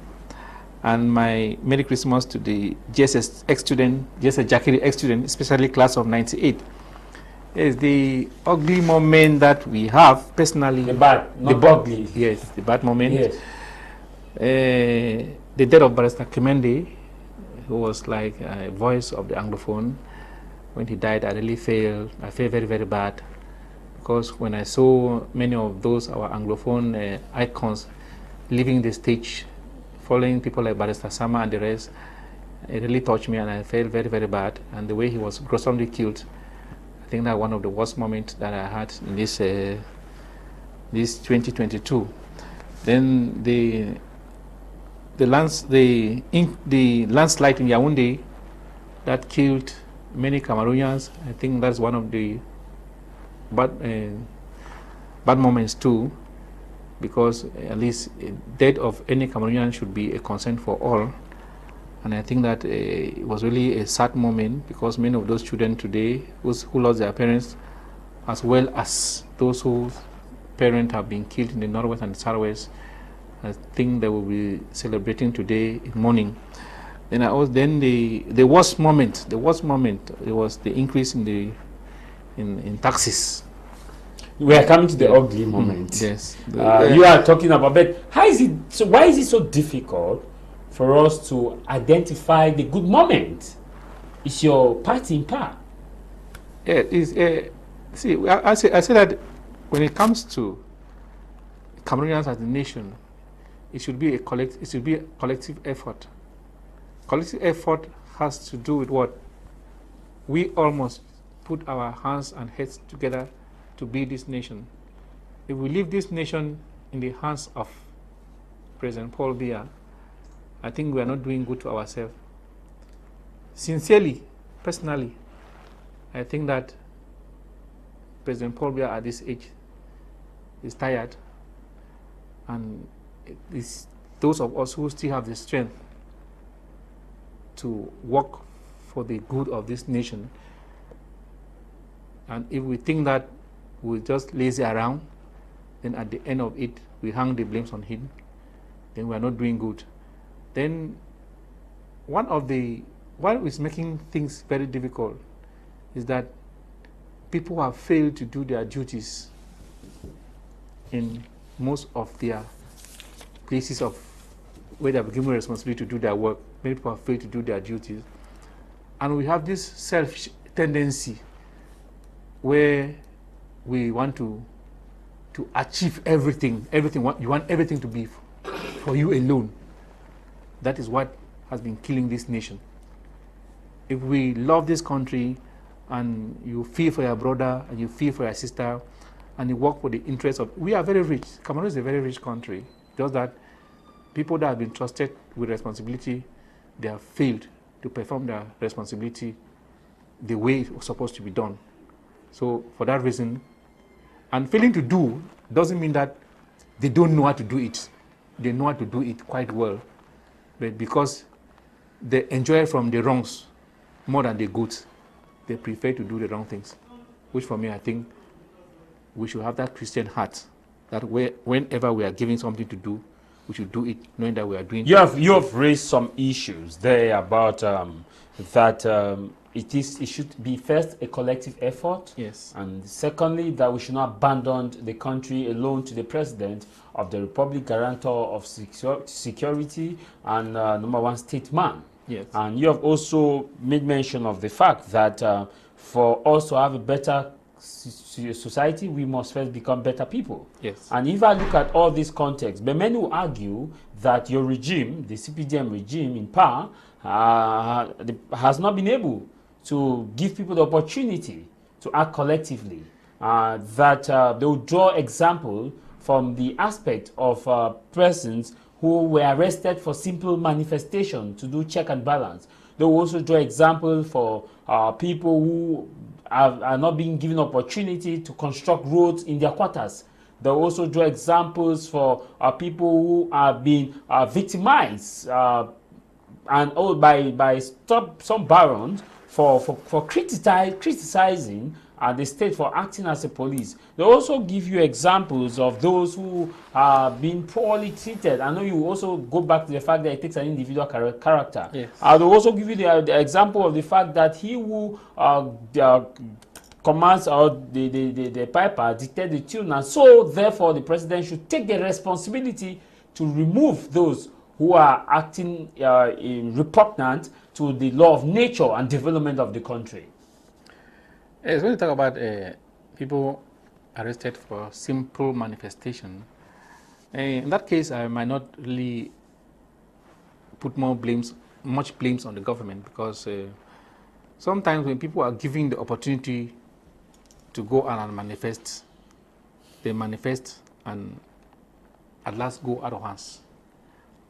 Speaker 2: and my Merry Christmas to the GSS ex-student, GSS Jakiri ex-student, especially class of 98. It's the ugly moment that we have personally.
Speaker 1: The bad, not ugly.
Speaker 2: Yes, the bad moment.
Speaker 1: Yes.
Speaker 2: The death of Barrister Kimende, who was like a voice of the Anglophone. When he died, I really felt very, very bad, because when I saw many of those our Anglophone icons leaving the stage, following people like Barrister Sama and the rest, it really touched me, and I felt very, very bad. And the way he was gruesomely killed, I think that one of the worst moments that I had in this 2022. Then the landslide in Yaoundé that killed many Cameroonians, I think that's one of the bad moments too, because at least death of any Cameroonian should be a concern for all. And I think that it was really a sad moment, because many of those children today who lost their parents, as well as those whose parents have been killed in the Northwest and the Southwest, I think they will be celebrating today in morning. Then the worst moment, it was the increase in taxes.
Speaker 1: We are coming to the ugly moment.
Speaker 2: Yes.
Speaker 1: You are talking about, but why is it so difficult for us to identify the good moment? It's your part in part.
Speaker 2: Yeah, see, I say that when it comes to Cameroonians as a nation, it should be a collective effort. Collective effort has to do with what? We all must put our hands and heads together to build this nation. If we leave this nation in the hands of President Paul Biya, I think we are not doing good to ourselves. Sincerely, personally, I think that President Paul Biya at this age is tired, and it's those of us who still have the strength to work for the good of this nation. And if we think that we're just lazy around, then at the end of it, we hang the blames on him, then we are not doing good. Then what is making things very difficult is that people have failed to do their duties in most of their places of where they have given responsibility to do their work. Many people have failed to do their duties. And we have this selfish tendency where we want to achieve everything. You want everything to be for you alone. That is what has been killing this nation. If we love this country, and you feel for your brother, and you feel for your sister, and you work for the interests of... We are very rich. Cameroon is a very rich country. Just that people that have been trusted with responsibility, they have failed to perform their responsibility the way it was supposed to be done. So for that reason, and failing to do doesn't mean that they don't know how to do it. They know how to do it quite well. But because they enjoy from the wrongs more than the goods, they prefer to do the wrong things. Which for me, I think we should have that Christian heart, that whenever we are giving something to do, we should do it knowing that we are doing.
Speaker 1: You have raised some issues there about that it should be first a collective effort.
Speaker 2: Yes.
Speaker 1: And secondly, that we should not abandon the country alone to the president of the Republic, guarantor of security, and number one statesman.
Speaker 2: Yes.
Speaker 1: And you have also made mention of the fact that for us to have a better society, we must first become better people.
Speaker 2: Yes.
Speaker 1: And if I look at all these contexts, but many will argue that your regime, the CPDM regime in power, has not been able to give people the opportunity to act collectively. That they will draw example from the aspect of persons who were arrested for simple manifestation to do check and balance. They will also draw example for people who are not being given opportunity to construct roads in their quarters. They will also draw examples for people who are being victimized and by some barons for criticizing the state for acting as a police. They also give you examples of those who are being poorly treated. I know you also go back to the fact that it takes an individual character.
Speaker 2: Yes.
Speaker 1: They'll also give you the example of the fact that he who commands or the piper dictate the tune, and so therefore the president should take the responsibility to remove those who are acting repugnant to the law of nature and development of the country.
Speaker 2: Yes, when you talk about people arrested for simple manifestation, in that case, I might not really put much blames on the government, because sometimes when people are given the opportunity to go out and manifest, they manifest and at last go out of hands.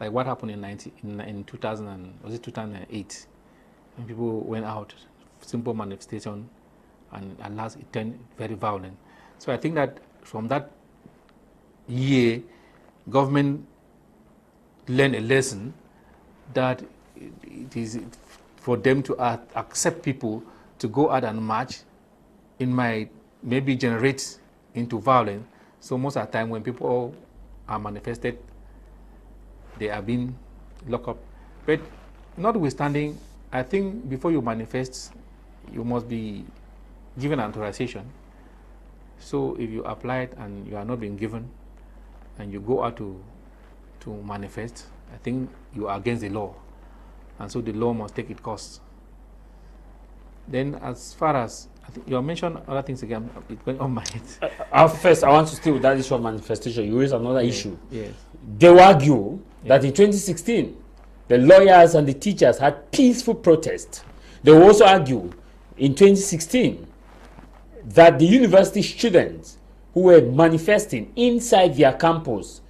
Speaker 2: Like what happened in 2008, when people went out, simple manifestation, and at last it turned very violent. So I think that from that year, government learned a lesson that it is for them to accept people to go out and march. It might maybe generate into violence. So most of the time when people are manifested, they are being locked up. But notwithstanding, I think before you manifest, you must be given authorization. So if you apply it and you are not being given, and you go out to manifest, I think you are against the law, and so the law must take its course. Then, as far as I think you mentioned other things again, it went on my head.
Speaker 1: First, I want to stay with that issue of manifestation. You raise another issue.
Speaker 2: Yes.
Speaker 1: They will argue that in 2016, the lawyers and the teachers had peaceful protest. They will also argue in 2016 that the university students who were manifesting inside their campus,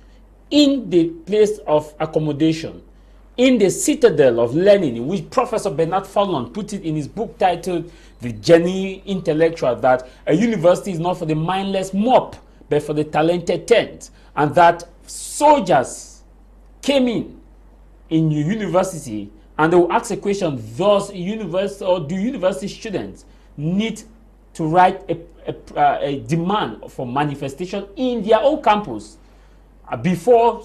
Speaker 1: in the place of accommodation, in the citadel of learning, in which Professor Bernard Fallon put it in his book titled The Genuine Intellectual, that a university is not for the mindless mob, but for the talented tent, and that soldiers came in your university and they will ask a question: does university students need to write a demand for manifestation in their own campus before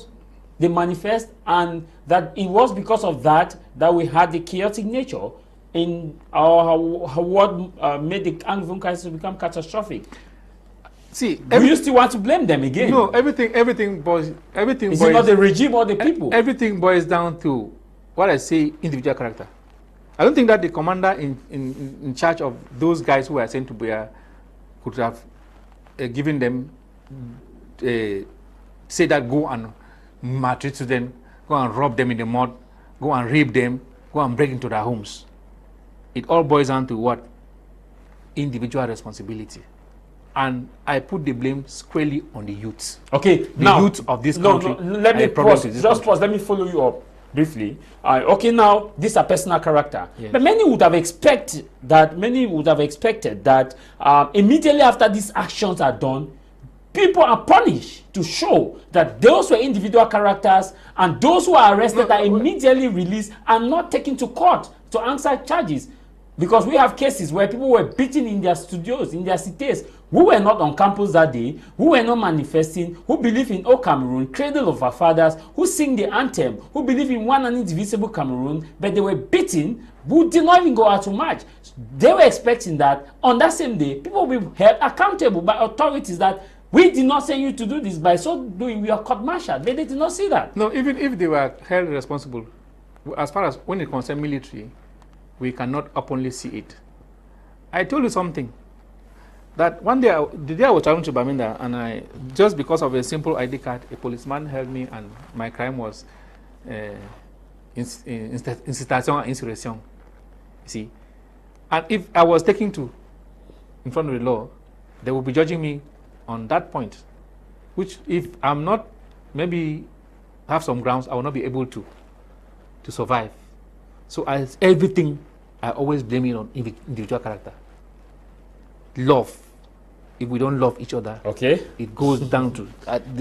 Speaker 1: they manifest? And that it was because of that we had the chaotic nature in what made the Anglophone crisis become catastrophic.
Speaker 2: See,
Speaker 1: do you still want to blame them again?
Speaker 2: No, everything boils.
Speaker 1: Is it not the regime or the people?
Speaker 2: Everything boils down to what I say: individual character. I don't think that the commander in charge of those guys who were sent to Buea could have given them, say that go and maltreat them, go and rob them in the mud, go and rape them, go and break into their homes. It all boils down to what? Individual responsibility. And I put the blame squarely on the youth.
Speaker 1: Okay,
Speaker 2: the youth of this country.
Speaker 1: Let me pause. Just pause. Let me follow you up briefly. Okay, now these are personal character, yes. But many would have expected that. Immediately after these actions are done, people are punished to show that those were individual characters, and those who are arrested are immediately released and not taken to court to answer charges. Because we have cases where people were beaten in their studios, in their cities, who were not on campus that day, who were not manifesting, who believe in O Cameroon, cradle of our fathers, who sing the anthem, who believe in one and indivisible Cameroon, but they were beaten, who did not even go out to march. They were expecting that on that same day, people will be held accountable by authorities that we did not send you to do this, by so doing we are court-martialed. They did not see that.
Speaker 2: No, even if they were held responsible, as far as when it concerns military, we cannot openly see it. I told you something. that one day, the day I was traveling to Bamenda, and just because of a simple ID card, a policeman held me, and my crime was incitation and insurrection. You see, and if I was taken to in front of the law, they will be judging me on that point, which if I'm not maybe have some grounds, I will not be able to survive. So as everything, I always blame it on individual character. Love. If we don't love each other,
Speaker 1: okay,
Speaker 2: it goes down to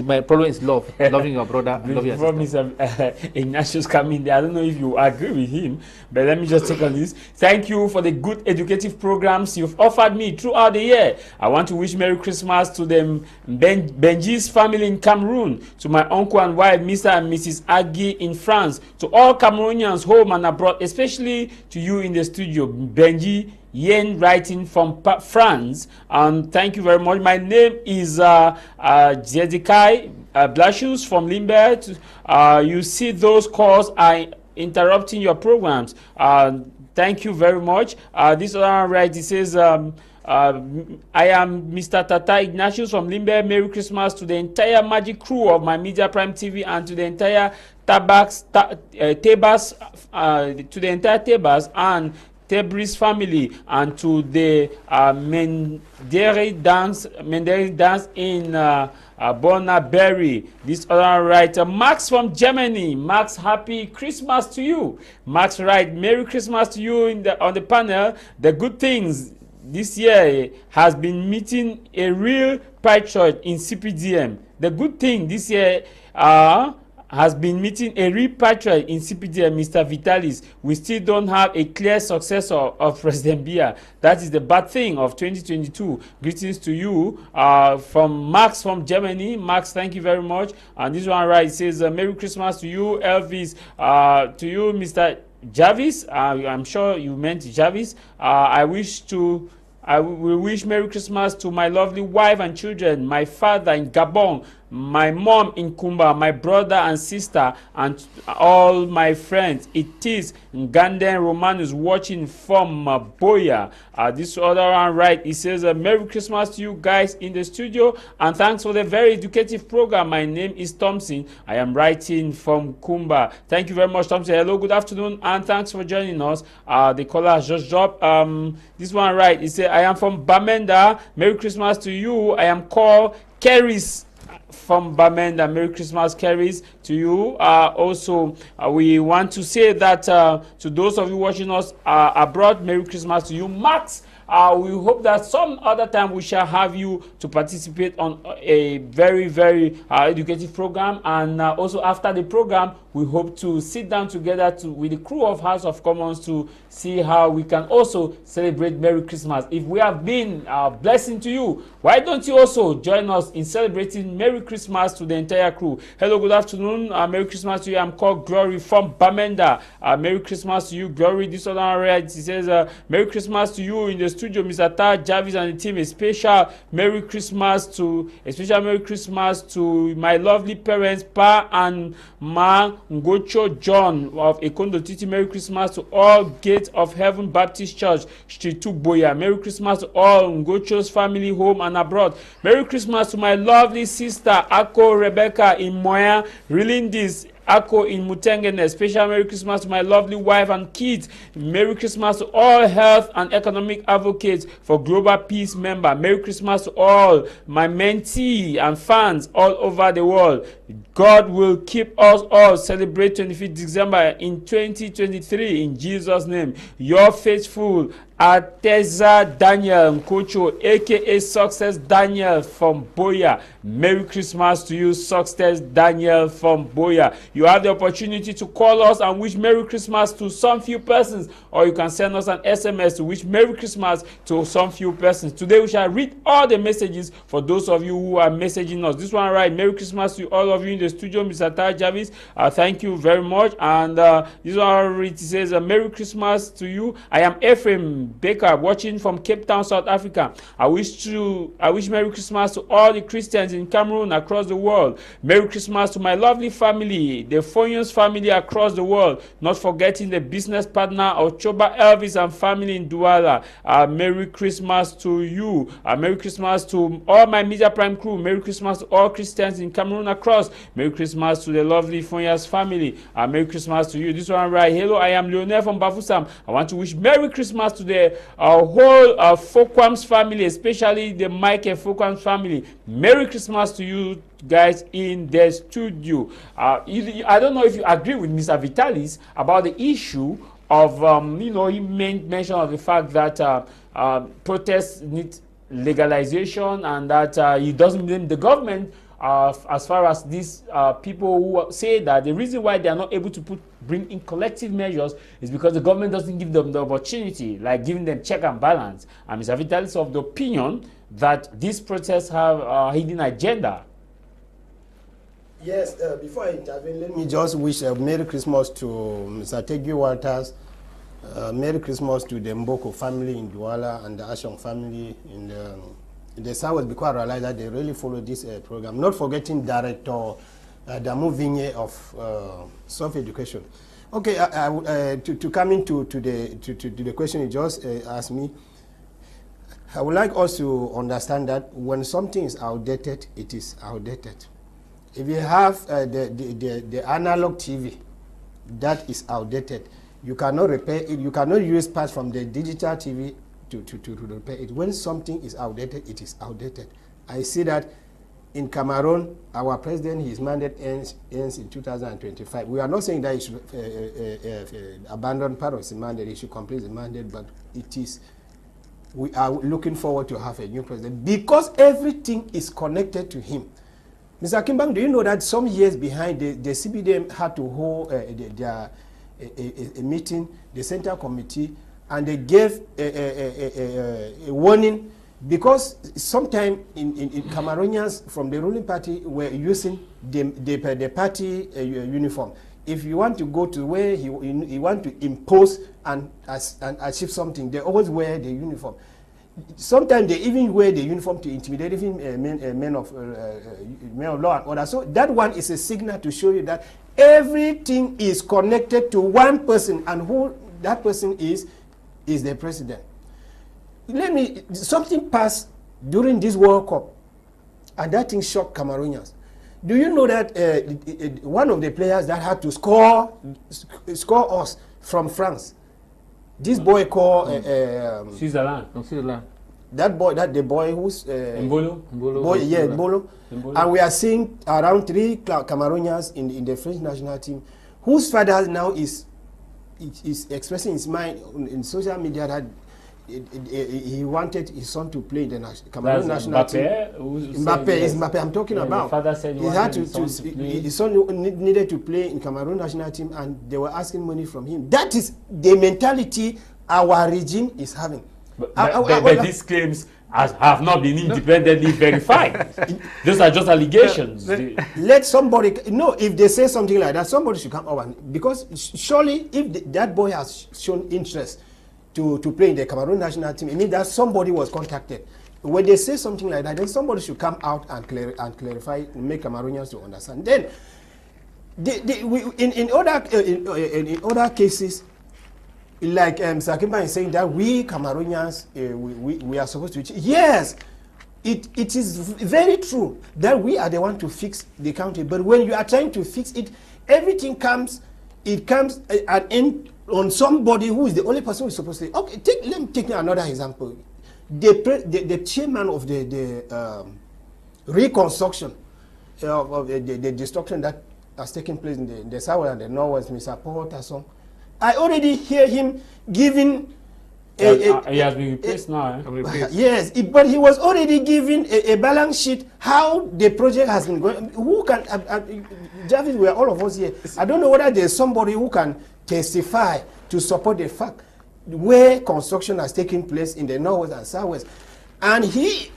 Speaker 2: my problem is love. Loving your brother, loving your sister.
Speaker 1: Mr. Ignatius coming there. I don't know if you agree with him, but let me just take on this. Thank you for the good educative programs you've offered me throughout the year. I want to wish Merry Christmas to the Benji's family in Cameroon, to my uncle and wife, Mr. and Mrs. Agui in France, to all Cameroonians home and abroad, especially to you in the studio, Benji Yen, writing from France. And thank you very much. My name is Zedekai Blashus from Limber. You see those calls are interrupting your programs. Thank you very much. This other right, it says I am Mr. Tata Ignatius from Limber. Merry Christmas to the entire magic crew of my Media Prime TV and to the entire Tabas and Tebris family, and to the Menderi dance in Bonnaberry. This other writer, Max from Germany. Max, happy Christmas to you. Max, right, Merry Christmas to you on the panel. The good things this year has been meeting a real patriot in CPDM. The good thing this year has been meeting a real patriot in CPDM, Mr. Vitalis. We still don't have a clear successor of President Biya. That is the bad thing of 2022. Greetings to you from Max from Germany. Max, thank you very much. And this one right, it says Merry Christmas to you, Elvis. To you, Mr. Jarvis. I'm sure you meant Jarvis. I will wish Merry Christmas to my lovely wife and children, my father in Gabon, my mom in Kumba, my brother and sister, and all my friends. It is Nganden Romanus watching from Boya. This other one right, it says Merry Christmas to you guys in the studio, and thanks for the very educative program. My name is Thompson. I am writing from Kumba. Thank you very much, Thompson. Hello, good afternoon, and thanks for joining us. The caller has just dropped. This one right, it says I am from Bamenda. Merry Christmas to you. I am called Keris from Bamenda. Merry Christmas, Keris, to you. Also, we want to say that to those of you watching us abroad, Merry Christmas to you. Max, we hope that some other time we shall have you to participate on a very, very educative program. And also after the program, we hope to sit down together with the crew of House of Commons to see how we can also celebrate Merry Christmas. If we have been a blessing to you, why don't you also join us in celebrating Merry Christmas to the entire crew? Hello, good afternoon. Merry Christmas to you. I'm called Glory from Bamenda. Merry Christmas to you, Glory. This other right, it says Merry Christmas to you in the studio, Mr. Tah Jarvis and the team. A special Merry Christmas to my lovely parents, Pa and Ma Ngocho John of Ekondo Titi. Merry Christmas to all Gates of Heaven Baptist Church, Street 2 Boya. Merry Christmas to all Ngocho's family home and abroad. Merry Christmas to my lovely sister Ako Rebecca in Moya, reeling this Ako in Mutengene. Special Merry Christmas to my lovely wife and kids. Merry Christmas to all health and economic advocates for Global Peace member. Merry Christmas to all my mentee and fans all over the world. God will keep us all celebrate 25th December in 2023 in Jesus' name. Your faithful Ateza Daniel Nkocho, aka Success Daniel from Boya. Merry Christmas to you, Success Daniel from Boya. You have the opportunity to call us and wish Merry Christmas to some few persons, or you can send us an SMS to wish Merry Christmas to some few persons. Today we shall read all the messages for those of you who are messaging us. This one right, Merry Christmas to all of you in the studio, Mr. Tah Jarvis. Thank you very much. And this one it says Merry Christmas to you. I am Ephraim Baker watching from Cape Town, South Africa. I wish Merry Christmas to all the Christians in Cameroon across the world. Merry Christmas to my lovely family, the Foyons family across the world. Not forgetting the business partner Ochoba Elvis and family in Douala. Merry Christmas to you. Merry Christmas to all my Media Prime crew. Merry Christmas to all Christians in Cameroon across. Merry Christmas to the lovely Fonyas family. Merry Christmas to you. This one right. Hello, I am Leonel from Bafusam. I want to wish Merry Christmas to the whole Fokwams family, especially the Michael Fokwams family. Merry Christmas to you guys in the studio. I don't know if you agree with Mr. Vitalis about the issue of, he mentioned of the fact that protests need legalization and that he doesn't blame the government as far as these people who say that the reason why they are not able to bring in collective measures is because the government doesn't give them the opportunity, like giving them check and balance. And Mr. Vitalis of the opinion that these protests have a hidden agenda.
Speaker 3: Yes, before I intervene, let me just wish a Merry Christmas to Mr. Tegi Walters, Merry Christmas to the Mboko family in Douala and the Ashong family in the South, because I realized that they really follow this program. Not forgetting Director Damu Vigne of Self-Education. Okay, to come into the question you just asked me, I would like us to understand that when something is outdated, it is outdated. If you have the analog TV that is outdated, you cannot repair it. You cannot use parts from the digital TV to repair it. When something is outdated, it is outdated. I see that in Cameroon, our president, his mandate ends in 2025. We are not saying that he should abandon part of his mandate, he should complete the mandate, but we are looking forward to have a new president because everything is connected to him. Mr. Kimbang, do you know that some years behind, the CBDM had to hold a meeting, the Central Committee, and they gave a warning because sometimes in Cameroonians from the ruling party were using the party uniform. If you want to go to where he want to impose and achieve something, they always wear the uniform. Sometimes they even wear the uniform to intimidate even men of law and order. So that one is a signal to show you that everything is connected to one person, and who that person is the president. Something passed during this World Cup, and that thing shocked Cameroonians. Do you know that one of the players that had to score us from France, this boy called
Speaker 1: Switzerland.
Speaker 3: The boy who's
Speaker 1: Mbolo.
Speaker 3: And we are seeing around 3 Cameroonians in the French national team, whose father now is expressing his mind in social media that he wanted his son to play the Cameroon national team. Mbappe, I'm talking about.
Speaker 1: The father said
Speaker 3: his son needed to play in Cameroon national team, and they were asking money from him. That is the mentality our regime is having.
Speaker 1: But these claims have not been independently verified. Those are just allegations.
Speaker 3: Let somebody know if they say something like that. Somebody should come over, because surely if that boy has shown interest to play in the Cameroon national team, it means that somebody was contacted. When they say something like that, then somebody should come out and clarify, make Cameroonians to understand. Then, in other cases, like Mr. Akeba is saying that we Cameroonians, we are supposed to. Yes, it is very true that we are the one to fix the country. But when you are trying to fix it, everything comes at end on somebody who is the only person who is supposed to. Okay, let me take another example. The chairman of the reconstruction of the destruction that has taken place in the South and the North, Mr. Paul Tasson. I already hear him giving.
Speaker 1: He has been replaced now.
Speaker 3: Yes, but he was already giving a balance sheet how the project has been going. Who can? Jarvis, we are all of us here. I don't know whether there's somebody who can testify to support the fact where construction has taken place in the Northwest and Southwest. And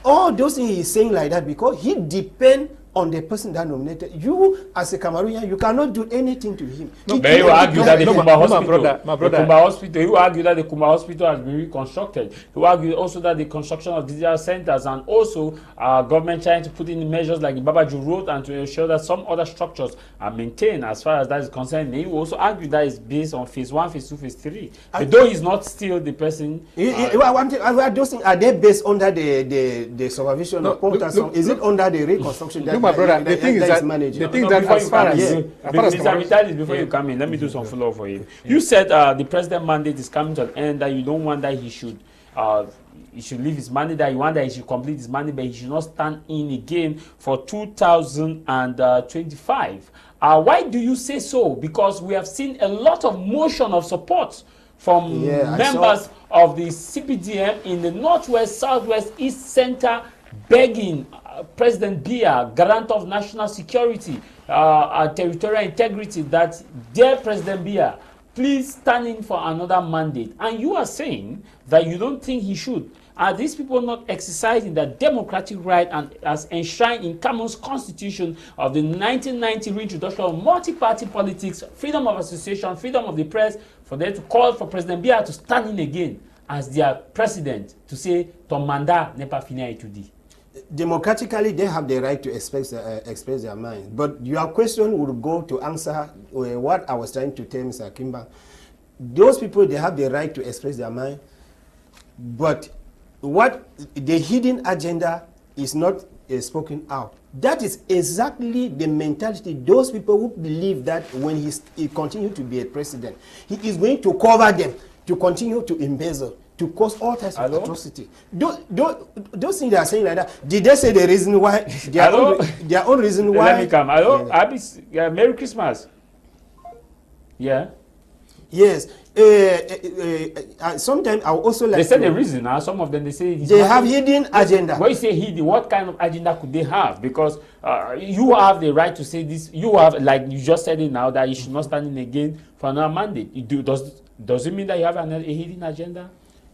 Speaker 3: all those things he's saying like that because he depends on the person that nominated you. As a Cameroonian, you cannot do anything to him.
Speaker 1: No, but you argue that the Kumba Hospital,
Speaker 2: my brother.
Speaker 1: The Kumba Hospital, you argue that the Kumba Hospital has been reconstructed. You argue also that the construction of digital centers and also government trying to put in measures like the Babaju Road and to ensure that some other structures are maintained as far as that is concerned. You also argue that is based on phase 1, phase 2, phase 3. But though he's not still the person.
Speaker 3: Those things, are they based under the supervision of Portason? Is it under the reconstruction that
Speaker 2: my brother, the thing is that
Speaker 3: managing?
Speaker 2: the thing that as far as
Speaker 1: before you come in, let me do some follow-up for you. You said the president mandate is coming to an end, that you don't want that he should leave his mandate, that you want that he should complete his mandate, but he should not stand in again for 2025. Why do you say so? Because we have seen a lot of motion of support from members of the CPDM in the Northwest, Southwest, East Center, begging President Biya, guarantor of national security, territorial integrity, that dear President Biya, please stand in for another mandate. And you are saying that you don't think he should. Are these people not exercising their democratic right and as enshrined in Cameroon's constitution of the 1990 reintroduction of multi-party politics, freedom of association, freedom of the press, for them to call for President Biya to stand in again as their president to say ton mandat n'est pas fini à étudier?
Speaker 3: Democratically, they have the right to express their mind. But your question would go to answer what I was trying to tell Mr. Akeba. Those people, they have the right to express their mind, but what the hidden agenda is not spoken out. That is exactly the mentality. Those people who believe that when he continues to be a president, he is going to cover them, to continue to embezzle, to cause all types of atrocity. Those things they are saying like that, did they say the reason why? Their own reason why?
Speaker 1: Let me come. Hello? Merry Christmas. Yeah.
Speaker 3: Yes. Sometimes I also like.
Speaker 1: They say the reason. Some of them they say
Speaker 3: they have hidden agenda.
Speaker 1: When you say hidden, what kind of agenda could they have? Because you have the right to say this. You have, like you just said it now, that you should not stand in again for another mandate. Does it mean that you have a hidden agenda?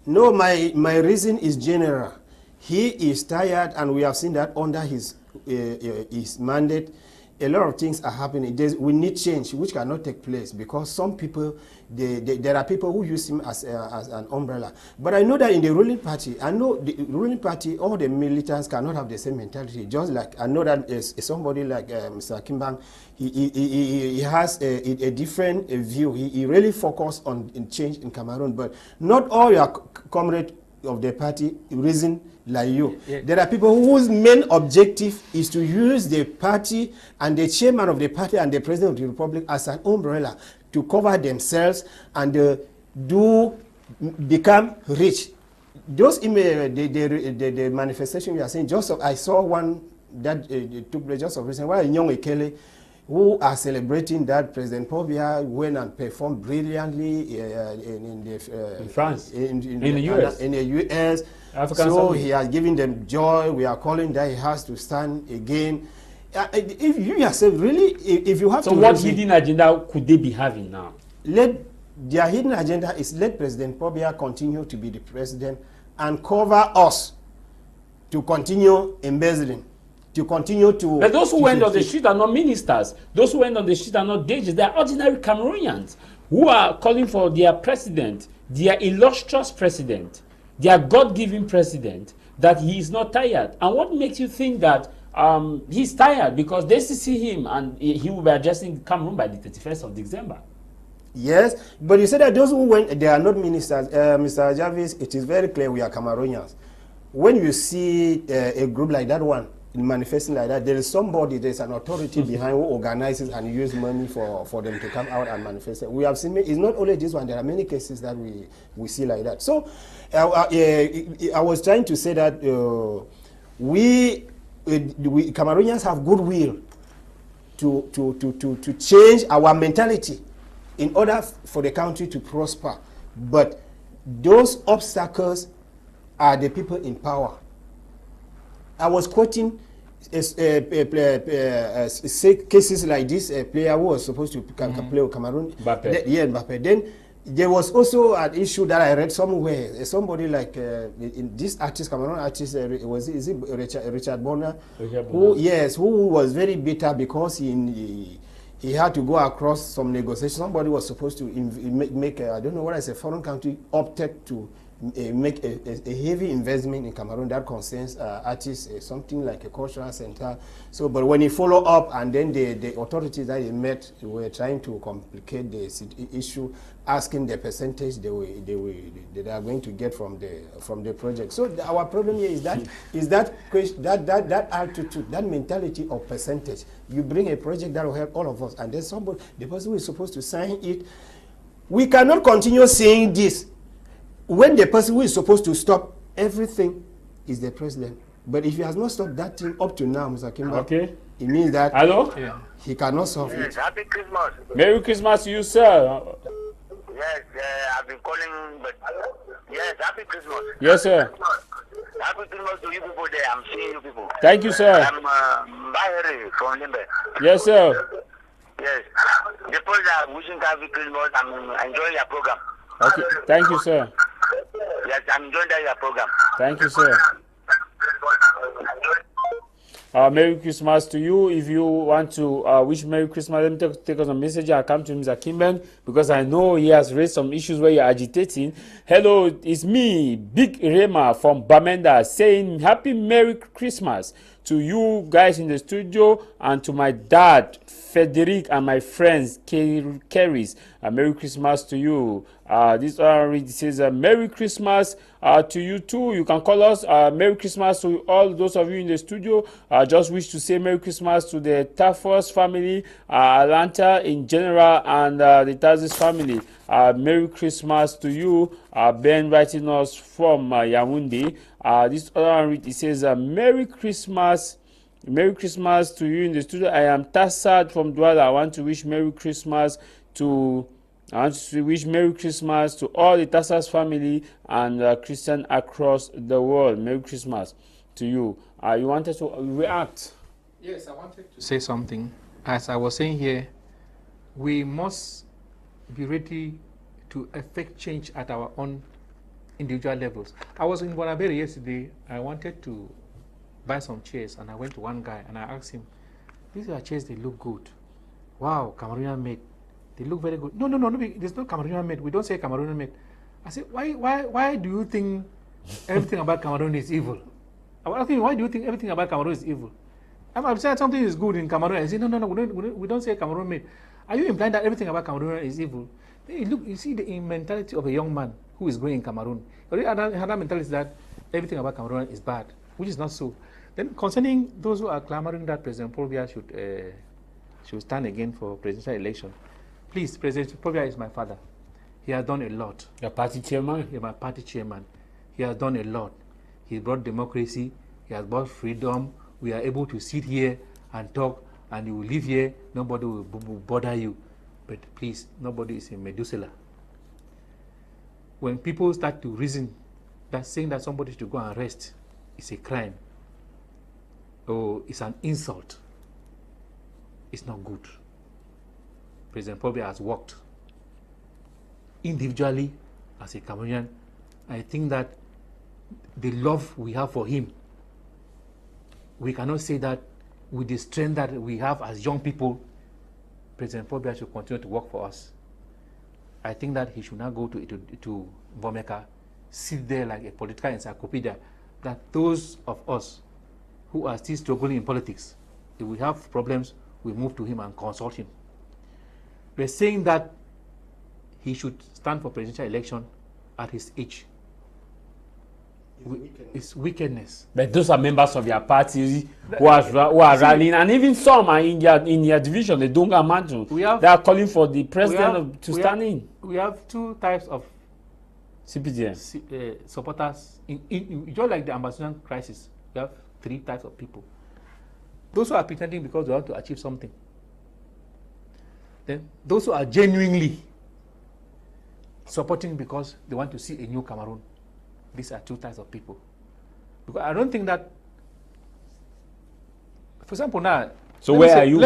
Speaker 1: No,
Speaker 3: my reason is general. He is tired, and we have seen that under his mandate. A lot of things are happening. We need change, which cannot take place because some people, there are people who use him as an umbrella. But I know that in the ruling party, all the militants cannot have the same mentality. Just like I know that somebody like Mr. Akeba, he has a different view. He really focused on change in Cameroon, but not all your comrades of the party reason like you. Yeah. There are people whose main objective is to use the party and the chairman of the party and the president of the republic as an umbrella to cover themselves and become rich. Those the manifestation you are saying, I saw one that took place just recently, where young Ekele, who are celebrating that President Paul Biya went and performed brilliantly in
Speaker 1: France, in the
Speaker 3: US. So he has given them joy. We are calling that he has to stand again. If you yourself really, if you have
Speaker 1: to. So what hidden agenda could they be having now?
Speaker 3: Their hidden agenda is let President Paul Biya continue to be the president and cover us to continue embezzling. To continue to.
Speaker 1: But those who went on the street are not ministers. Those who went on the street are not DJs. They are ordinary Cameroonians who are calling for their president, their illustrious president, their God-given president, that he is not tired. And what makes you think that he's tired? Because they see him and he will be addressing Cameroon by the 31st of December.
Speaker 3: Yes, but you said that those who went, they are not ministers. Mr. Jarvis, it is very clear we are Cameroonians. When you see a group like that one, manifesting like that, there is somebody, there's an authority behind who organizes and uses money for them to come out and manifest. We have seen, it's not only this one, there are many cases that we see like that. So I was trying to say that we Cameroonians have goodwill to change our mentality in order for the country to prosper. But those obstacles are the people in power. I was quoting cases like this, a player who was supposed to play with Cameroon.
Speaker 1: Mbappe.
Speaker 3: Mbappe. Then there was also an issue that I read somewhere. Somebody like in this artist, Cameroon artist, is it Richard Bonner? Who was very bitter because he had to go across some negotiations. Somebody was supposed to make I don't know what I say, foreign country opted to make a heavy investment in Cameroon that concerns artists, something like a cultural center. So, but when he followed up, and then the authorities that he met were trying to complicate the issue, asking the percentage they are going to get from the project. So our problem here is that attitude, that mentality of percentage. You bring a project that will help all of us, and then the person who is supposed to sign it. We cannot continue saying this when the person who is supposed to stop everything is the president. But if he has not stopped that thing up to now, Mr. Kimber, it means that he cannot solve it.
Speaker 4: Happy Christmas.
Speaker 1: Merry Christmas to you, sir.
Speaker 4: Yes, I've been calling, but yes, Happy Christmas.
Speaker 1: Yes, sir.
Speaker 4: Happy Christmas to you people there. I'm seeing you people.
Speaker 1: Thank you, sir.
Speaker 4: I'm Bahari from Limbe.
Speaker 1: Yes, sir.
Speaker 4: Yes. The people are wishing Happy Christmas. I'm enjoying your program.
Speaker 1: Okay. Thank you, sir.
Speaker 4: Yes, I'm enjoying your program.
Speaker 1: Thank you, sir. Merry Christmas to you. If you want to wish Merry Christmas, let me take us a message. I'll come to Mr. Kimben because I know he has raised some issues where you're agitating. Hello, it's me, Big Rema from Bamenda, saying Happy Merry Christmas to you guys in the studio and to my dad, Frederick, and my friends, Kerry's. Merry Christmas to you. This says Merry Christmas to you too. You can call us. Merry Christmas to all those of you in the studio. Just wish to say Merry Christmas to the Tafos family, Atlanta in general, and the Tazis family. Merry Christmas to you. Ben writing us from Yaoundé. This other it says Merry Christmas. Merry Christmas to you in the studio. I am Tassad from Douala. I want to wish Merry Christmas to all the Tassas family and Christian across the world. Merry Christmas to you. You wanted to react?
Speaker 2: Yes, I wanted to say something. As I was saying here, we must be ready to effect change at our own individual levels. I was in Bonabere yesterday. I wanted to buy some chairs, and I went to one guy and I asked him, these are chairs, they look good. Wow, Cameroonian made. They look very good. No, there's no Cameroonian made. We don't say Cameroonian made. I said, why do you think everything about Cameroon is evil? I was asking him, why do you think everything about Cameroon is evil? I'm saying something is good in Cameroon. I said, no, we don't say Cameroon made. Are you implying that everything about Cameroon is evil? Look, you see the mentality of a young man who is growing in Cameroon. The other mentality is that everything about Cameroon is bad, which is not so. Then concerning those who are clamoring that President Paul Biya should stand again for presidential election, please, President Paul Biya is my father. He has done a lot.
Speaker 1: Your party chairman?
Speaker 2: He's my party chairman. He has done a lot. He brought democracy. He has brought freedom. We are able to sit here and talk, and you will live here. Nobody will bother you. But please, nobody is in Methuselah. When people start to reason that saying that somebody should go and rest is a crime, or it's an insult, it's not good. President Paul Biya has worked individually as a Cameroonian. I think that the love we have for him, we cannot say that with the strength that we have as young people, President Paul Biya should continue to work for us. I think that he should not go to Vomeka, sit there like a political encyclopedia, that those of us who are still struggling in politics, if we have problems, we move to him and consult him. We're saying that he should stand for presidential election at his age. It's wickedness.
Speaker 1: But those are members of your party who are rallying, and even some are in your division, the Dunga Mantu. They are calling for the president to stand in.
Speaker 2: We have two types of
Speaker 1: CPDM
Speaker 2: supporters. Just like the Ambassador crisis, we have three types of people. Those who are pretending because they want to achieve something. Then those who are genuinely supporting because they want to see a new Cameroon. These are two types of people. Because I don't think that, for example, now.
Speaker 1: So where are you?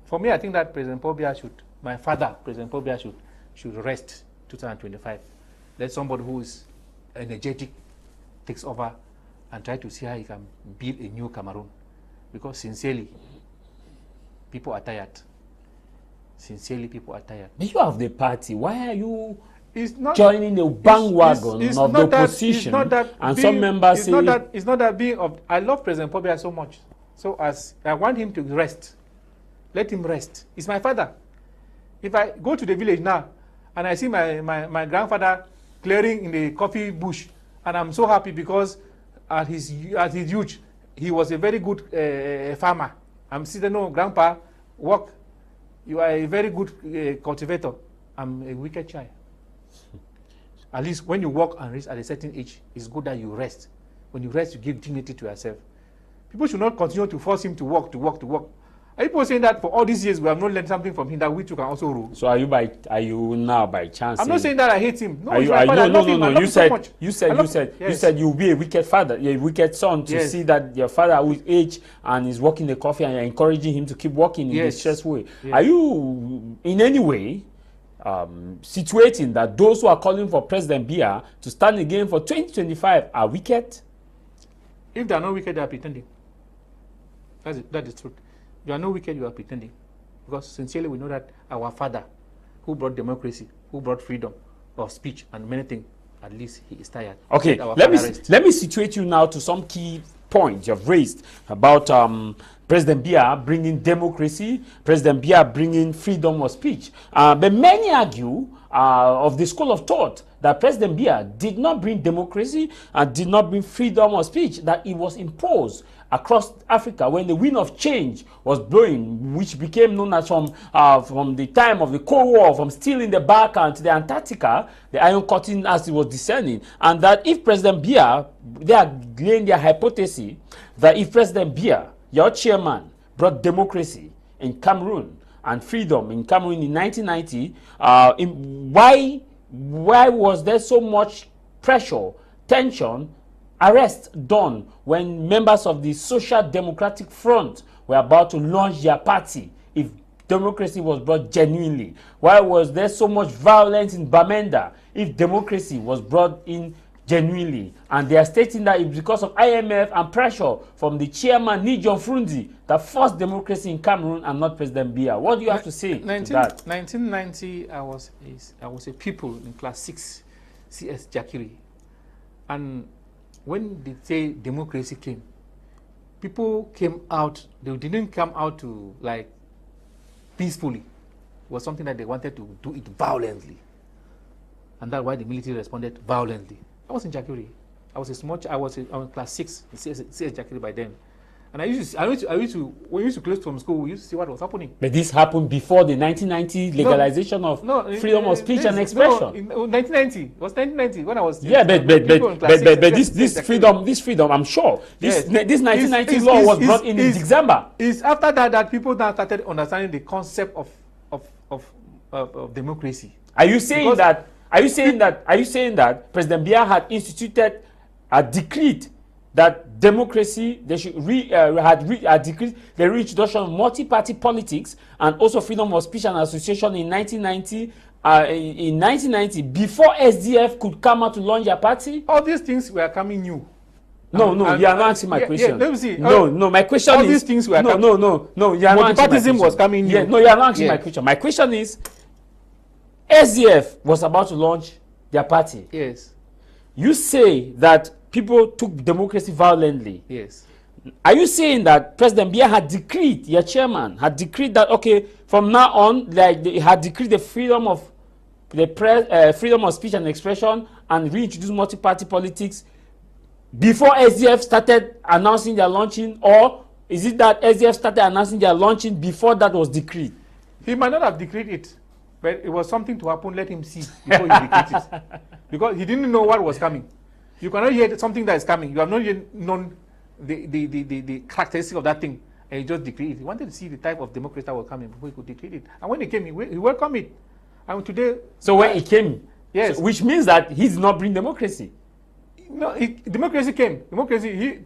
Speaker 2: For me, I think that President Paul Biya my father, President Paul Biya should rest 2025. Let somebody who is energetic takes over and try to see how he can build a new Cameroon. Because sincerely, people are tired. Sincerely, people are tired.
Speaker 1: But you have the party. Why are you
Speaker 2: Not,
Speaker 1: joining the bandwagon
Speaker 2: it's
Speaker 1: of the opposition? Some members say
Speaker 2: it's not that being of. I love President Pobia so much, so as I want him to rest. Let him rest. He's my father. If I go to the village now and I see my grandfather clearing in the coffee bush, and I'm so happy because at his youth he was a very good farmer. I'm sitting, no, Grandpa, work. You are a very good cultivator. I'm a wicked child. At least when you work and reach at a certain age, it's good that you rest. When you rest, you give dignity to yourself. People should not continue to force him to work. Are people saying that for all these years we have not learned something from him that we too can also rule?
Speaker 1: So are you now by chance?
Speaker 2: I'm not saying that I hate him. No,
Speaker 1: no. You said you'll be a wicked father, a wicked son to see that your father who is aged and is working the coffee and you're encouraging him to keep working in this stressful way. Yes. Are you in any way situating that those who are calling for President Biya to stand again for 2025 are wicked?
Speaker 2: If they are not wicked, they are pretending. That is truth. You are not wicked, you are pretending. Because sincerely we know that our father, who brought democracy, who brought freedom of speech and many things, at least he is tired.
Speaker 1: Okay, let me situate you now to some key points you've raised about President Biya bringing democracy, President Biya bringing freedom of speech. But many argue of the school of thought that President Biya did not bring democracy and did not bring freedom of speech, that it was imposed across Africa when the wind of change was blowing, which became known as from the time of the Cold War, from steel in the Balkan to the Antarctica, the Iron Curtain as it was descending. And that if President Biya, they are laying their hypothesis that if President Biya, your chairman, brought democracy in Cameroon and freedom in Cameroon in 1990, why was there so much pressure, tension, arrest done when members of the Social Democratic Front were about to launch their party if democracy was brought genuinely? Why was there so much violence in Bamenda if democracy was brought in genuinely? And they are stating that it's because of IMF and pressure from the chairman Nijon Frundi that forced democracy in Cameroon and not President Biya. What do you have to say to that?
Speaker 2: 1990, I was a pupil in class 6, CS Jakiri. And when they say democracy came, people came out, they didn't come out to like peacefully. It was something that they wanted to do it violently. And that's why the military responded violently. I was in Jakiri. I was in class 6 in CS Jakiri by then. And we used to close from school, we used to see what was happening.
Speaker 1: But this happened before the 1990 legalization of freedom of speech and expression.
Speaker 2: No, in 1990. It was 1990 when I was.
Speaker 1: Yeah, but this freedom, I'm sure this 1990 law was brought in December.
Speaker 2: It's after that people now started understanding the concept of democracy.
Speaker 1: Are you saying that President Biya had instituted a decree that democracy, they should decreed the reintroduction of multi-party politics and also freedom of speech and association in 1990. In 1990, before SDF could come out to launch their party?
Speaker 2: All these things were coming new.
Speaker 1: No, you are not answering my question.
Speaker 2: Let me see.
Speaker 1: No, my question
Speaker 2: all
Speaker 1: is...
Speaker 2: these things were coming.
Speaker 1: No, you are not answering my question.
Speaker 2: Was coming new.
Speaker 1: Yeah, no, you are not answering my question. My question is, SDF was about to launch their party.
Speaker 2: Yes.
Speaker 1: You say that people took democracy violently.
Speaker 2: Yes.
Speaker 1: Are you saying that President Biya had decreed, your chairman, had decreed that, okay, from now on, like they had decreed the freedom of freedom of speech and expression and reintroduced multi-party politics before SDF started announcing their launching, or is it that SDF started announcing their launching before that was decreed?
Speaker 2: He might not have decreed it, but it was something to happen. Let him see before he decreed it, because he didn't know what was coming. You cannot hear something that is coming. You have not yet known the characteristic of that thing, and he just decreed it. He wanted to see the type of democracy that was coming before he could decree it. And when he came, he welcomed it. And today,
Speaker 1: so when he came,
Speaker 2: yes,
Speaker 1: so, which means that he did not bring democracy.
Speaker 2: No, democracy came. Democracy,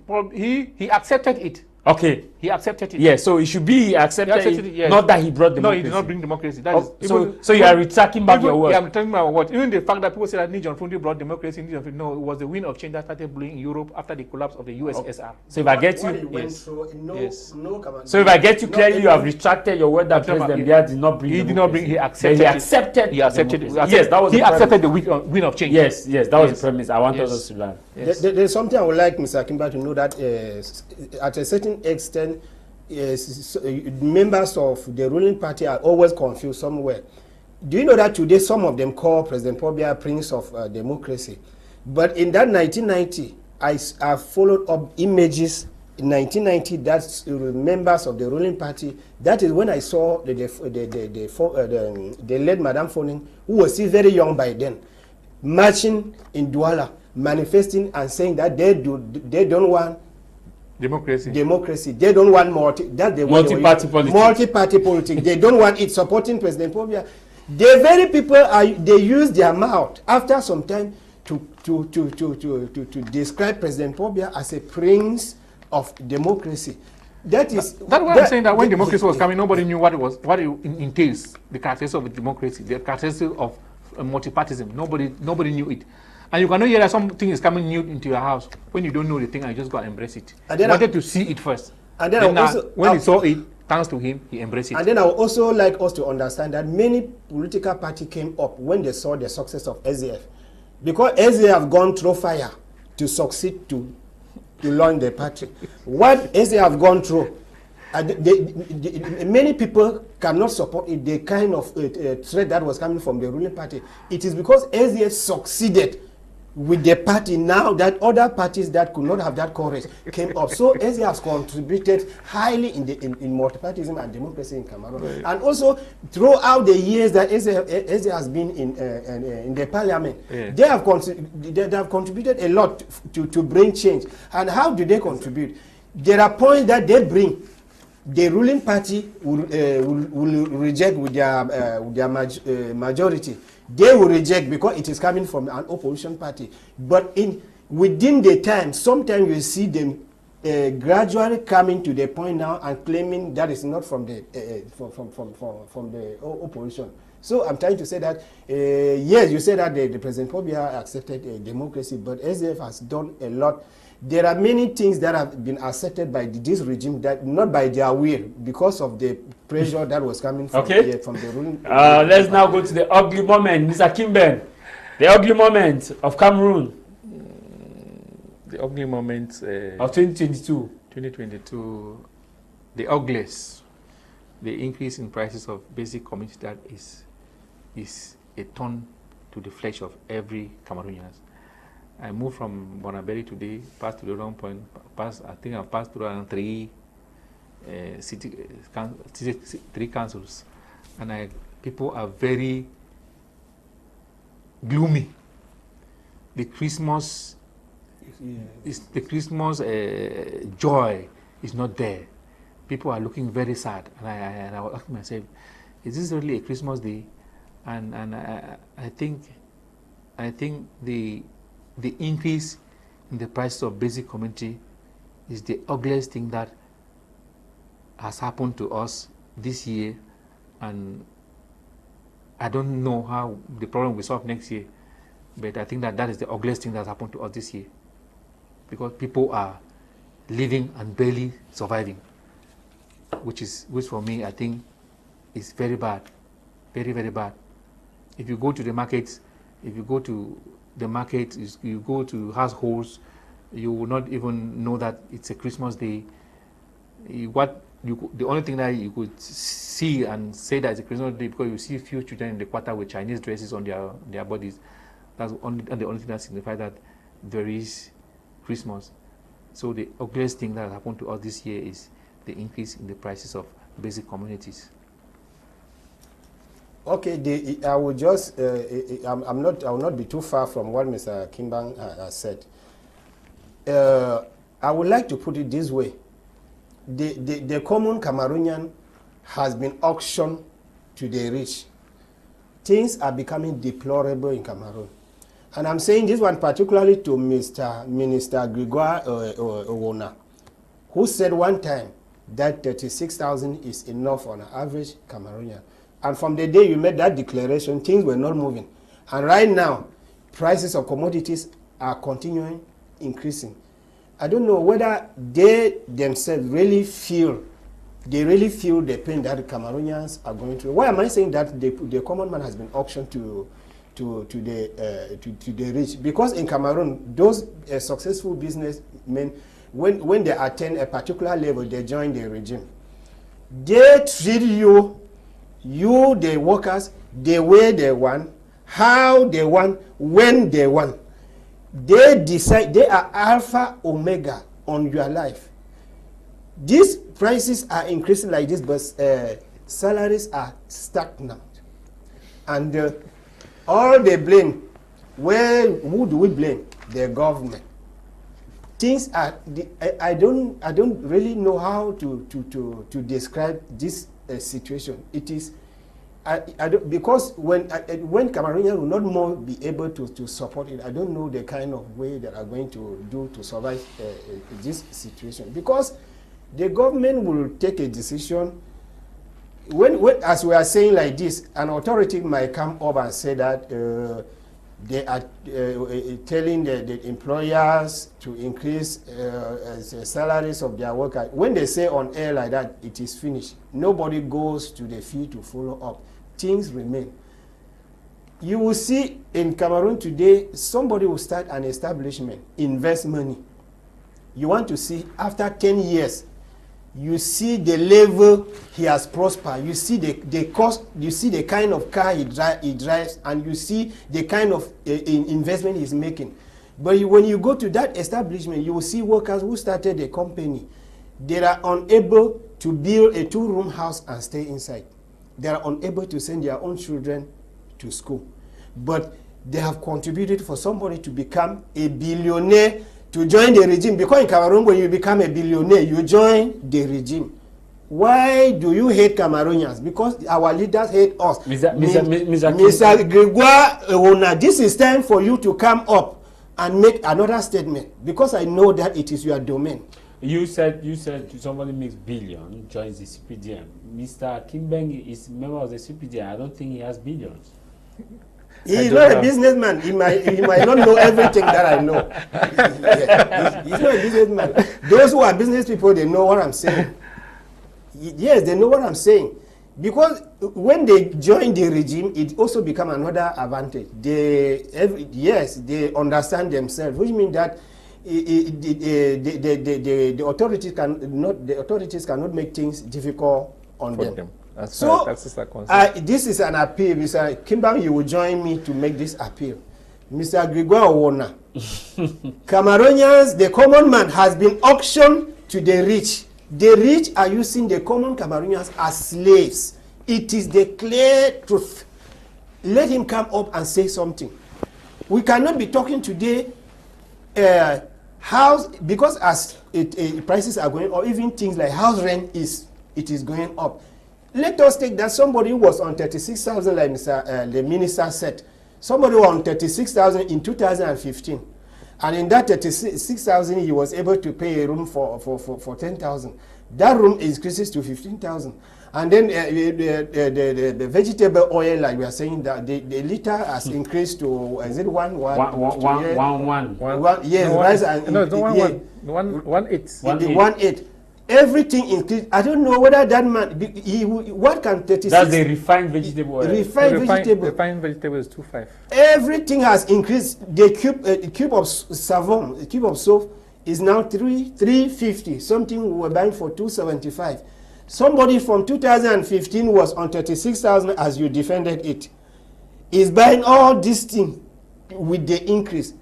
Speaker 2: he accepted it.
Speaker 1: Okay.
Speaker 2: He accepted it.
Speaker 1: Yeah, so it should be accepted,
Speaker 2: it, yes.
Speaker 1: not that he brought democracy.
Speaker 2: No, he did not bring democracy. That is,
Speaker 1: so you are retracting back your word.
Speaker 2: Yeah, I'm telling my word. Even the fact that people say that John Fundi brought democracy, no, it was the wind of change that started blowing in Europe after the collapse of the USSR.
Speaker 1: So if I get you, so if I get you clearly, you have retracted your word that President Biya did not bring.
Speaker 2: He did not bring. He accepted.
Speaker 1: He accepted.
Speaker 2: Yes, that was. He accepted the wind of change.
Speaker 1: Yes, that was the premise. I wanted us to learn.
Speaker 3: There's something I would like Mr. Akeba to know, that at a certain extent, members of the ruling party are always confused somewhere. Do you know that today some of them call President Paul Biya Prince of Democracy? But in that 1990, I followed up images in 1990 that members of the ruling party. That is when I saw the late Madame Foning, who was still very young by then, marching in Douala, manifesting and saying that they don't want democracy. They don't want multi-party politics. They don't want it, supporting President Paul Biya. The very people they use their mouth after some time to describe President Paul Biya as a prince of democracy. That's why
Speaker 2: I'm saying that when democracy was coming, nobody knew what it entails, the characteristics of democracy, the characteristics of multipartism. Nobody knew it. And you cannot hear that something is coming new into your house when you don't know the thing and you just go and embrace it. And then you wanted to see it first. And then when he saw it, thanks to him, he embraced it. And
Speaker 3: then I would also like us to understand that many political parties came up when they saw the success of SDF. Because SDF have gone through fire to succeed to launch the party. What SDF have gone through, many people cannot support it, the kind of threat that was coming from the ruling party. It is because SDF succeeded with the party now that other parties that could not have that courage came up. So SDF has contributed highly in multipartism and democracy in Cameroon. Right. And also throughout the years that SDF has been in the parliament, they have contributed a lot to bring change. And how do they contribute? There are points that they bring. The ruling party will reject with their majority. They will reject because it is coming from an opposition party. But within the time, sometimes you see them gradually coming to the point now and claiming that is not from the from the opposition. So I'm trying to say that yes, you say that the President Paul Biya accepted democracy, but SDF has done a lot. There are many things that have been accepted by this regime that not by their will, because of the pressure that was coming from, from the ruling.
Speaker 1: Let's now go to the ugly moment, Mr. Kimben. The ugly moment of Cameroon.
Speaker 2: The ugly moment
Speaker 1: of 2022.
Speaker 2: 2022. The ugliest. The increase in prices of basic commodity that is a thorn to the flesh of every Cameroonian. I moved from Bonaberi today, passed to the wrong point, I think I've passed through around three councils, and people are very gloomy. The Christmas joy is not there. People are looking very sad, and I was asking myself, is this really a Christmas day? And I think the increase in the price of basic commodity is the ugliest thing that has happened to us this year, and I don't know how the problem will solve next year, but I think that is the ugliest thing that has happened to us this year, because people are living and barely surviving, which for me I think is very bad, very, very bad. If you go to the markets, you go to households, you will not even know that it's a Christmas day. The only thing that you could see and say that it's a Christmas day, because you see few children in the quarter with Chinese dresses on their bodies. That's the only thing that signifies that there is Christmas. So the ugliest thing that has happened to us this year is the increase in the prices of basic commodities.
Speaker 3: Okay, I will just, I will not be too far from what Mr. Kimbang has said. I would like to put it this way. The common Cameroonian has been auctioned to the rich. Things are becoming deplorable in Cameroon. And I'm saying this one particularly to Minister Gregoire Owona, who said one time that 36,000 is enough on an average Cameroonian. And from the day you made that declaration, things were not moving. And right now, prices of commodities are continuing increasing. I don't know whether they themselves really feel the pain that Cameroonians are going through. Why am I saying that the common man has been auctioned to the rich? Because in Cameroon, those successful businessmen, when they attain a particular level, they join the regime. They treat you, the workers, the way they want, how they want, when they want. They decide, they are alpha omega on your life. These prices are increasing like this, but salaries are stagnant. And all they blame, well, who do we blame? The government. Things are, I don't really know how to describe this situation. It is, because when Cameroonians will not more be able to support it, I don't know the kind of way that are going to do to survive this situation. Because the government will take a decision. When as we are saying like this, an authority might come up and say that they are telling the employers to increase salaries of their workers. When they say on air like that, it is finished. Nobody goes to the field to follow up. Things remain. You will see in Cameroon today, somebody will start an establishment, invest money. You want to see after 10 years, you see the level he has prospered. You see the cost. You see the kind of car he drives, and you see the kind of investment he's making. But when you go to that establishment, you will see workers who started a company. They are unable to build a 2-room house and stay inside. They are unable to send their own children to school. But they have contributed for somebody to become a billionaire, to join the regime. Because in Cameroon, when you become a billionaire, you join the regime. Why do you hate Cameroonians? Because our leaders hate us. Mr. Gregoire, this is time for you to come up and make another statement. Because I know that it is your domain.
Speaker 1: You said somebody makes billion, joins the CPDM. Mr. Kimbeng is a member of the CPDM. I don't think he has billions.
Speaker 3: He's not a businessman. He might not know everything that I know. He's not a businessman. Those who are business people, they know what I'm saying. Yes, they know what I'm saying. Because when they join the regime, it also becomes another advantage. They understand themselves, which means that the authorities cannot make things difficult on them.
Speaker 2: That's a concern.
Speaker 3: This is an appeal, Mr. Kimbang. You will join me to make this appeal, Mr. Gregoire Owona. Cameroonians, the common man has been auctioned to the rich. The rich are using the common Cameroonians as slaves. It is the clear truth. Let him come up and say something. We cannot be talking today. Because as prices are going up, even things like house rent is going up. Let us take that somebody who was on 36,000, like the minister said. Somebody was on 36,000 in 2015, and in that 36,000, he was able to pay a room for 10,000. That room increases to 15,000, and then the vegetable oil, like we are saying, that the liter has increased to is it one? Yes, rice and
Speaker 2: no, the 1.8.
Speaker 3: Everything increased. I don't know whether that man, what can 36?
Speaker 1: That's the refined vegetable oil.
Speaker 3: Refined
Speaker 2: vegetable is 2.5.
Speaker 3: Everything has increased. The cube of savon, a cube of soap is now 350. Something we were buying for 275. Somebody from 2015 was on 36,000 as you defended it. Is buying all these things with the increase.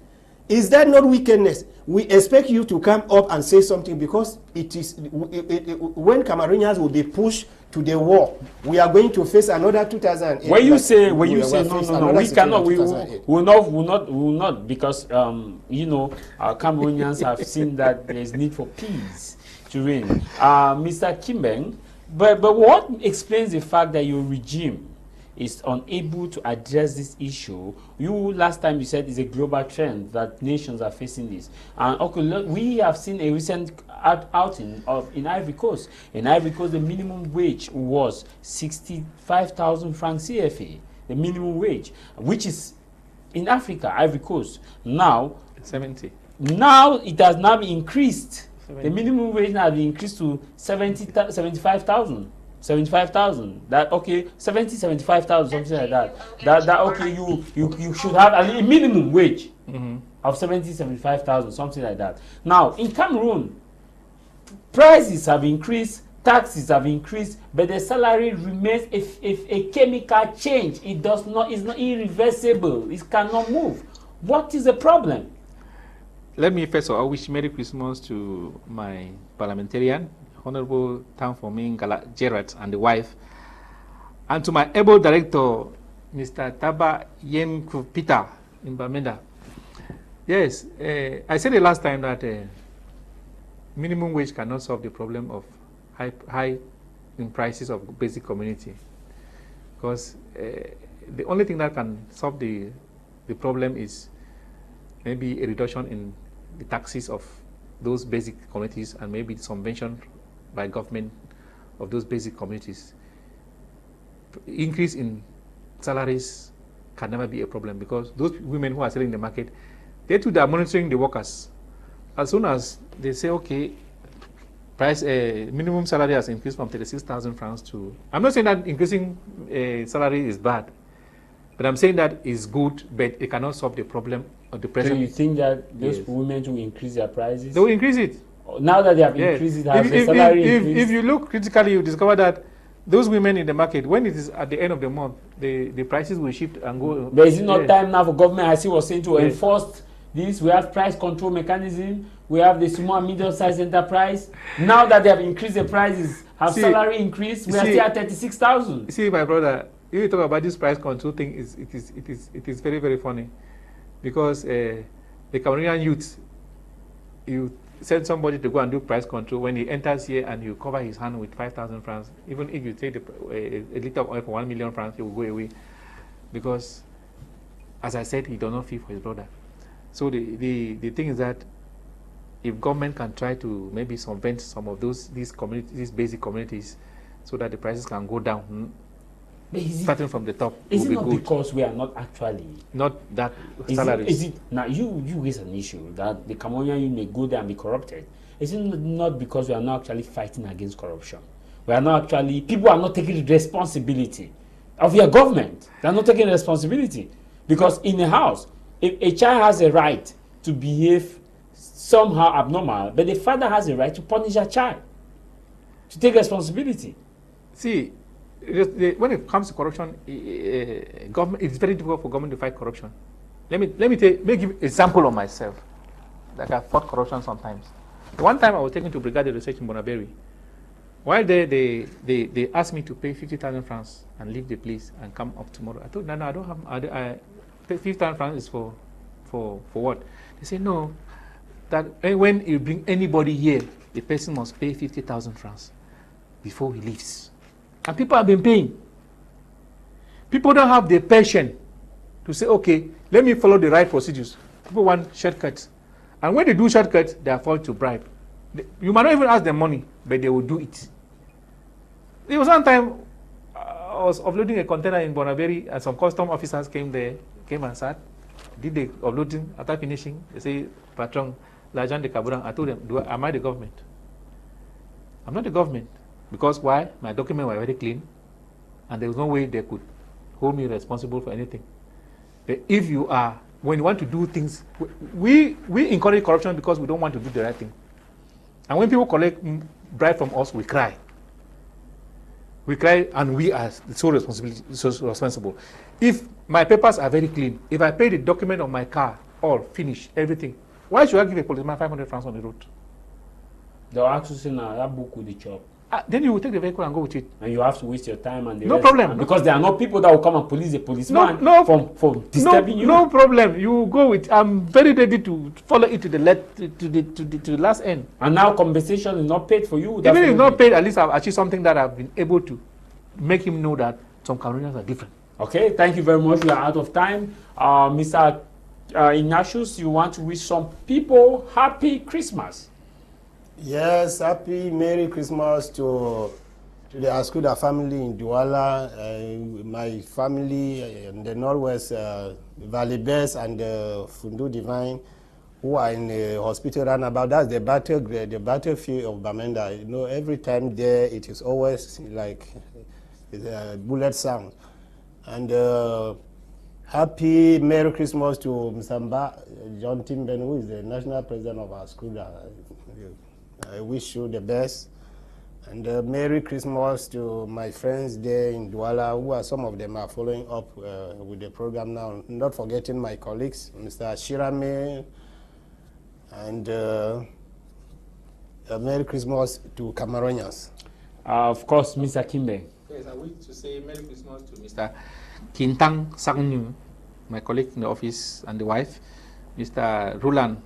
Speaker 3: Is that not wickedness? We expect you to come up and say something, because it is when Cameroonians will be pushed to the war, we are going to face another 2008.
Speaker 1: When you say no, we cannot, we will not, because our Cameroonians have seen that there is need for peace to reign. Mr. Kimbeng, but what explains the fact that your regime is unable to address this issue. Last time you said it's a global trend that nations are facing this. And okay, look, we have seen a recent outing in Ivory Coast. In Ivory Coast, the minimum wage was 65,000 francs CFA, the minimum wage, which is in Africa, Ivory Coast. Now,
Speaker 2: 70.
Speaker 1: Now it has now been increased.
Speaker 2: 70.
Speaker 1: The minimum wage now has been increased to 75,000. 75,000. That okay, 75,000, something like that. That okay, you should have a minimum wage of 75,000, something like that. Now in Cameroon, prices have increased, taxes have increased, but the salary remains a chemical change. It does not. It's not irreversible. It cannot move. What is the problem?
Speaker 2: Let me first of all wish Merry Christmas to my parliamentarian, Honorable Tah Mai Jarvis, and the wife, and to my able director, Mr. Taba Peter in Bamenda. Yes, I said the last time that minimum wage cannot solve the problem of high in prices of basic community, because the only thing that can solve the problem is maybe a reduction in the taxes of those basic communities and maybe subvention by government of those basic communities. Increase in salaries can never be a problem, because those women who are selling the market, they too are monitoring the workers. As soon as they say, okay, price minimum salary has increased from 36,000 francs to, I'm not saying that increasing salary is bad, but I'm saying that it's good, but it cannot solve the problem of the present.
Speaker 1: So you think that those women will increase their prices?
Speaker 2: They will increase it.
Speaker 1: Now that they have increased it, has the salary increased?
Speaker 2: If you look critically, you discover that those women in the market, when it is at the end of the month, the prices will shift and go.
Speaker 1: But is it not time now for government, as he was saying, to enforce this? We have price control mechanism. We have the small and medium-sized enterprise. Now that they have increased the prices, have salary increased? We are still at 36,000.
Speaker 2: See, my brother, you talk about this price control thing. It is very, very funny, because the Cameroonian youth, you send somebody to go and do price control. When he enters here and you cover his hand with 5,000 francs, even if you take a liter of oil for 1 million francs, he will go away, because, as I said, he does not feel for his brother. So the thing is that if government can try to maybe subvent some of these basic communities, so that the prices can go down, starting from the top,
Speaker 1: is
Speaker 2: it
Speaker 1: it not
Speaker 2: good.
Speaker 1: Because we are not actually
Speaker 2: not that salaries?
Speaker 1: Is it now you raise an issue that the Cameroonian may go there and be corrupted? Is it not because we are not actually fighting against corruption? We are not actually, people are not taking responsibility of your government. They are not taking responsibility, because in a house, if a child has a right to behave somehow abnormal, but the father has a right to punish a child, to take responsibility.
Speaker 2: See, when it comes to corruption, government, it's very difficult for government to fight corruption. Let me give an example of myself. Like I fought corruption sometimes. One time I was taken to Brigade Research in Bonaberi. While there, they asked me to pay 50,000 francs and leave the place and come up tomorrow. I told them, no, I don't have. 50,000 francs is for what? They say no. That when you bring anybody here, the person must pay 50,000 francs before he leaves. And people have been paying. People don't have the patience to say, okay, let me follow the right procedures. People want shortcuts. And when they do shortcuts, they are forced to bribe. You might not even ask them money, but they will do it. There was one time I was offloading a container in Bonaberi, and some custom officers came and sat, did the offloading. After finishing, they say, Patron, L'agent de Caburan. I told them, am I the government? I'm not the government. Because why? My documents were very clean, and there was no way they could hold me responsible for anything. But if you are, when you want to do things, we encourage corruption because we don't want to do the right thing. And when people collect bribe from us, we cry. We cry, and we are so responsible. If my papers are very clean, if I pay the document on my car, all finished, everything, why should I give a policeman 500 francs on the road?
Speaker 1: They'll ask you, say, now, that book with the chop.
Speaker 2: Then you will take the vehicle and go with it.
Speaker 1: And you have to waste your time and the
Speaker 2: no
Speaker 1: rest.
Speaker 2: problem.
Speaker 1: Because there are not people that will come and police the policeman for disturbing you.
Speaker 2: No problem. You go with. I'm very ready to follow it to the last end.
Speaker 1: And now compensation is not paid for you.
Speaker 2: Even if it's not paid, at least I've achieved something that I've been able to make him know that some Cameroonians are different.
Speaker 1: Okay, thank you very much. We are out of time. Mr. Ignatius, you want to wish some people happy Christmas?
Speaker 3: Yes, happy Merry Christmas to the Askuda family in Douala, my family in the Northwest, Valley Best and Fundu Divine, who are in the hospital runabout. That's the battlefield of Bamenda. You know, every time there, it is always like a bullet sound. And happy Merry Christmas to Msamba John Timben, who is the national president of Askuda. I wish you the best. And Merry Christmas to my friends there in Douala, who are some of them are following up with the program now. Not forgetting my colleagues, Mr. Shirame, and Merry Christmas to Cameroonians.
Speaker 1: Of course, Mr. Kimbe.
Speaker 2: Yes, I wish to say Merry Christmas to Mr. Kintang Sangnu, my colleague in the office and the wife, Mr. Rulan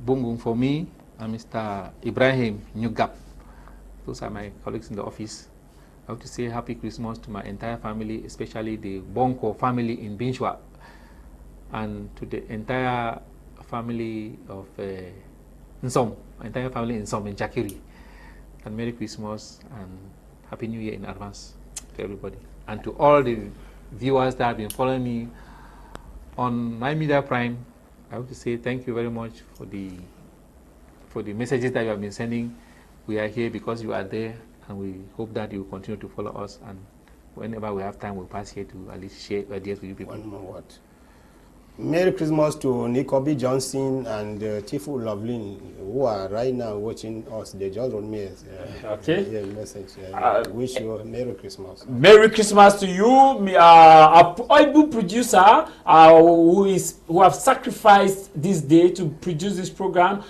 Speaker 2: Bungung for me, and Mr. Ibrahim Nyugap. Those are my colleagues in the office. I want to say Happy Christmas to my entire family, especially the Bonko family in Binchwa, and to the entire family of Nsom, entire family in Nsom in Jakiri. And Merry Christmas and Happy New Year in advance to everybody. And to all the viewers that have been following me on My Media Prime, I want to say thank you very much for the messages that you have been sending. We are here because you are there, and we hope that you will continue to follow us. And whenever we have time, we'll pass here to at least share ideas with you people.
Speaker 3: One more word. Merry Christmas to Nikobi Johnson and Tifu Lovelin, who are right now watching us. They just wrote me a message. Wish you a Merry Christmas.
Speaker 1: Merry Christmas to you, our able producer who have sacrificed this day to produce this program.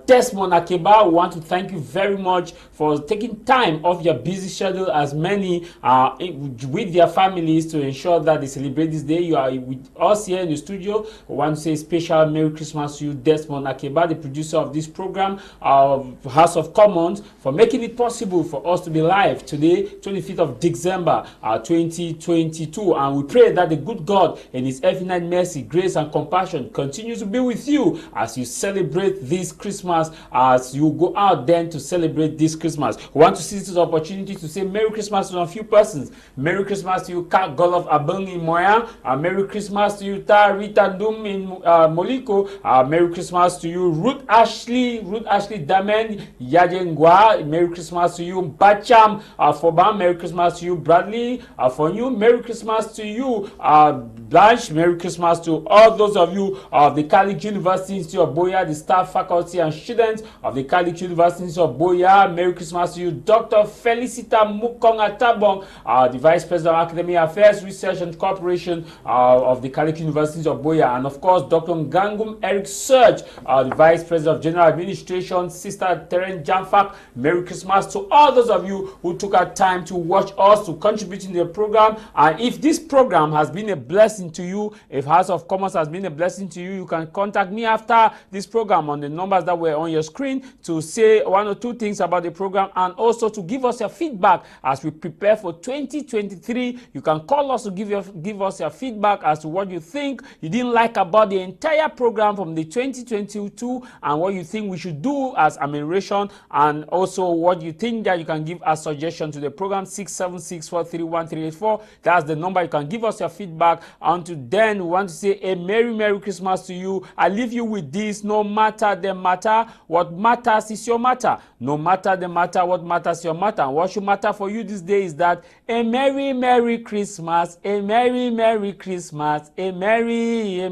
Speaker 1: Desmond Akeba, we want to thank you very much for taking time off your busy schedule, as many with their families, to ensure that they celebrate this day. You are with us here in the studio. We want to say special Merry Christmas to you, Desmond Akeba, the producer of this program, House of Commons, for making it possible for us to be live today, 25th of December 2022. And we pray that the good God in His infinite mercy, grace, and compassion continues to be with you as you celebrate this Christmas, as you go out then to celebrate this Christmas. We want to seize this opportunity to say Merry Christmas to a few persons. Merry Christmas to you, Kat Golof Abang in Moya. Merry Christmas to you, Ta Rita Dum in Moliko. Merry Christmas to you, Ruth Ashley Damen Yajengwa. Merry Christmas to you, Bacham Foban. Merry Christmas to you, Bradley for you. Merry Christmas to you, Blanche. Merry Christmas to all those of you of the Catholic University Institute of Boya, the staff, faculty, and students of the Catholic University Institute of Boya. Merry Christmas to you, Dr. Felicita Mukonga Tabong, the Vice President of Academic Affairs, Research, and Cooperation of the Catholic University of Boya. And of course, Dr. Ngangum Eric Serge, the Vice President of General Administration, Sister Terence Jamfak. Merry Christmas to all those of you who took our time to watch us, to contribute in the program. And if this program has been a blessing to you, if House of Commons has been a blessing to you, you can contact me after this program on the numbers that were on your screen to say one or two things about the program, and also to give us your feedback as we prepare for 2023. You can call us to give us your feedback as to what you think you didn't like about the entire program from the 2022, and what you think we should do as amelioration, and also what you think that you can give as suggestion to the program. 676431384. That's the number you can give us your feedback. Until then, we want to say a Merry Christmas to you. I leave you with this: no matter the matter, what matters is your matter. No matter the matter, what matters is your matter. And what should matter for you this day is that a Merry Christmas, a Merry Christmas, a Merry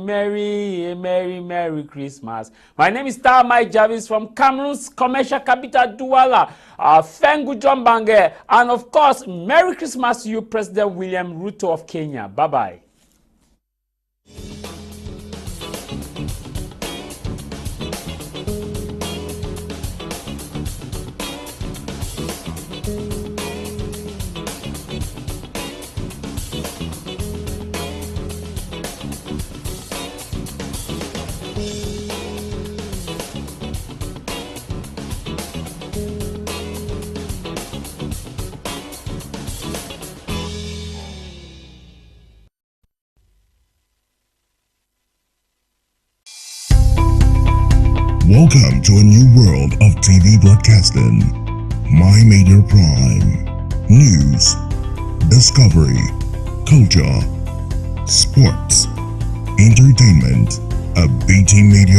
Speaker 1: Christmas. My name is Tah Mai Jarvis from Cameroon's commercial capital, Douala. Fengu John Bange. And of course, Merry Christmas to you, President William Ruto of Kenya. Bye-bye.
Speaker 5: Welcome to a new world of TV broadcasting. My Major Prime. News, discovery, culture, sports, entertainment. A BT Media